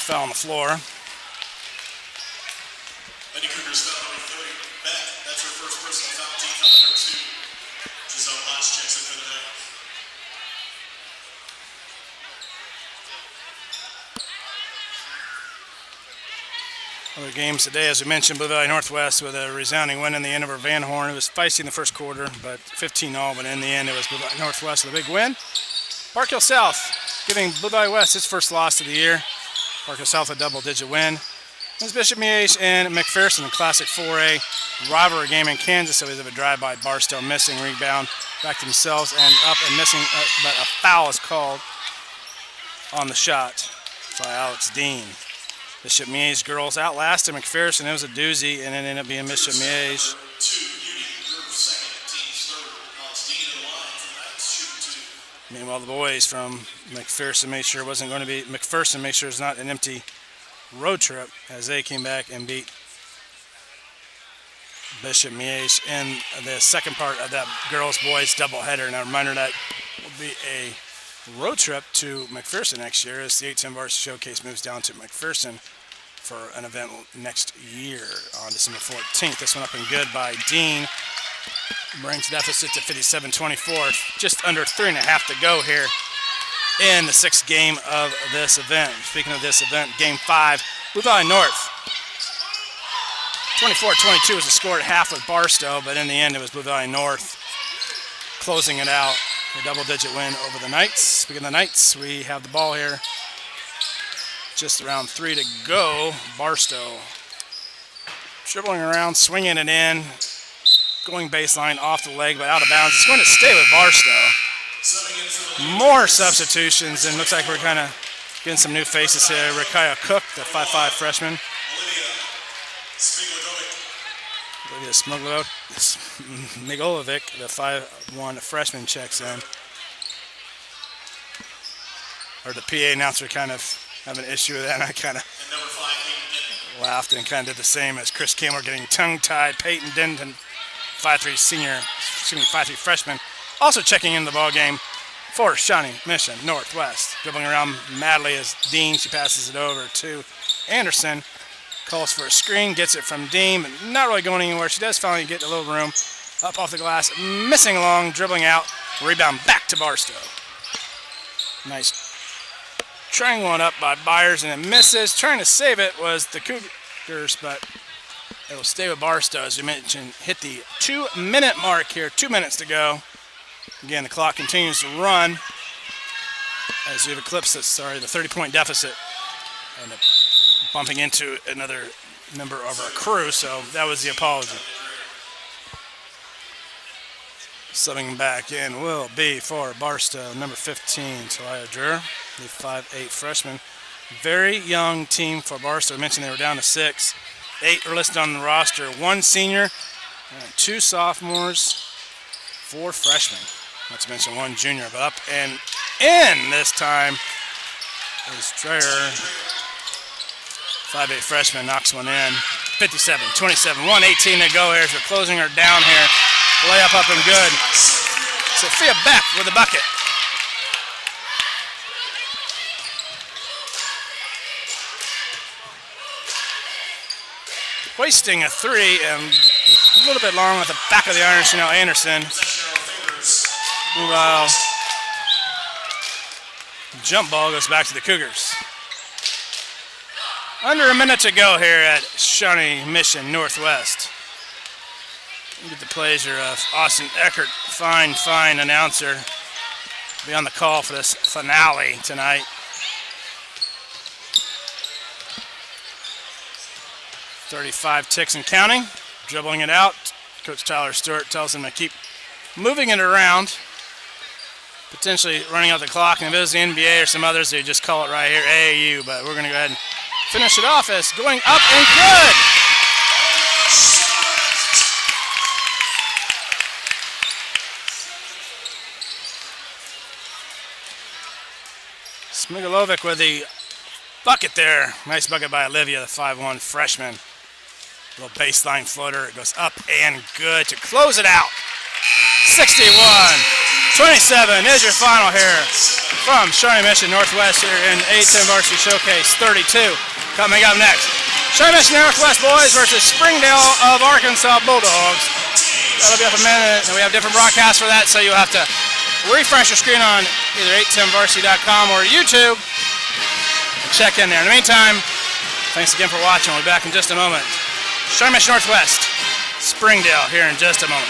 Foul on the floor. Lady Cougars foul number 30. Beck, that's her first personal foul, team foul number 2. Giselle Potts checks in for the night. Other games today, as we mentioned, Blue Valley Northwest with a resounding win in the end over Van Horn. It was feisty in the first quarter, but 15-all, but in the end it was Blue Valley Northwest with a big win. Park Hill South giving Blue Valley West its first loss of the year. Park Hill South a double-digit win. It's Bishop Miege and McPherson, a classic 4A rivalry game in Kansas. So we have a drive-by Barstow missing rebound back to themselves and up and missing, but a foul is called on the shot by Alex Dean. Bishop Miege girls outlasted McPherson. It was a doozy, and it ended up being Bishop Miege. Meanwhile, the boys from McPherson made sure it wasn't going to be McPherson. Made sure it's not an empty road trip as they came back and beat Bishop Miege in the second part of that girls-boys doubleheader. And a reminder that will be a road trip to McPherson next year as the 8-10 Varsity Showcase moves down to McPherson for an event next year on December 14th. This one up and good by Dean. Brings deficit to 57-24. Just under 3.5 to go here in the sixth game of this event. Speaking of this event, Game 5, Blue Valley North. 24-22 was the score at half with Barstow, but in the end it was Blue Valley North closing it out. A double-digit win over the Knights. Speaking of the Knights, we have the ball here. Just around 3 to go. Barstow dribbling around, swinging it in. Going baseline off the leg, but out of bounds. It's going to stay with Barstow. More substitutions, and looks like we're kind of getting some new faces here. Rakaya Cook, the 5'5 freshman. Olivia Smigolovic, the 5'1 freshman, checks in. Or the PA announcer kind of have an issue with that, and I kind of laughed and kind of did the same as Chris Campbell getting tongue-tied. Peyton Denton, 5'3 senior, 5'3 freshman, also checking in the ball game for Shawnee Mission Northwest. Dribbling around madly as Dean, she passes it over to Anderson. Calls for a screen, gets it from Dean, but not really going anywhere. She does finally get a little room. Up off the glass, missing along, dribbling out. Rebound back to Barstow. Nice triangle one up by Byers, and it misses. Trying to save it was the Cougars, but it will stay with Barstow, as we mentioned. Hit the 2-minute mark here. 2 minutes to go. Again, the clock continues to run as we've eclipsed the 30-point deficit and bumping into another member of our crew. So that was the apology. Subbing back in will be for Barstow, number 15, Talia Dreher, the 5'8 freshman. Very young team for Barstow. I mentioned they were down to 6. 8 are listed on the roster. 1 senior, 2 sophomores, 4 freshmen. Not to mention 1 junior, but up and in this time is Dreher. 5'8 freshman knocks one in. 57-27, 1:18 to go here as we're closing her down here. Layup up and good. Sophia Beck with the bucket. Hoisting a three and a little bit long at the back of the iron, Chanel Anderson. Meanwhile, jump ball goes back to the Cougars. Under a minute to go here at Shawnee Mission Northwest. You get the pleasure of Austin Eckert, fine announcer, be on the call for this finale tonight. 35 ticks and counting, dribbling it out. Coach Tyler Stewart tells him to keep moving it around, potentially running out the clock. And if it was the NBA or some others, they just call it right here, AAU. But we're going to go ahead and finish it off as going up and good. Smigalovic with the bucket there. Nice bucket by Olivia, the 5'1" freshman. Little baseline floater. It goes up and good to close it out. 61-27 is your final here from Shawnee Mission Northwest here in A10 Varsity Showcase 32. Coming up next, Shawnee Mission Northwest boys versus Springdale of Arkansas Bulldogs. That'll be up a minute, and we have different broadcasts for that, so you'll have to refresh your screen on either 810varsity.com or YouTube and check in there. In the meantime, thanks again for watching. We'll be back in just a moment. Shawnee Mission Northwest, Springdale here in just a moment.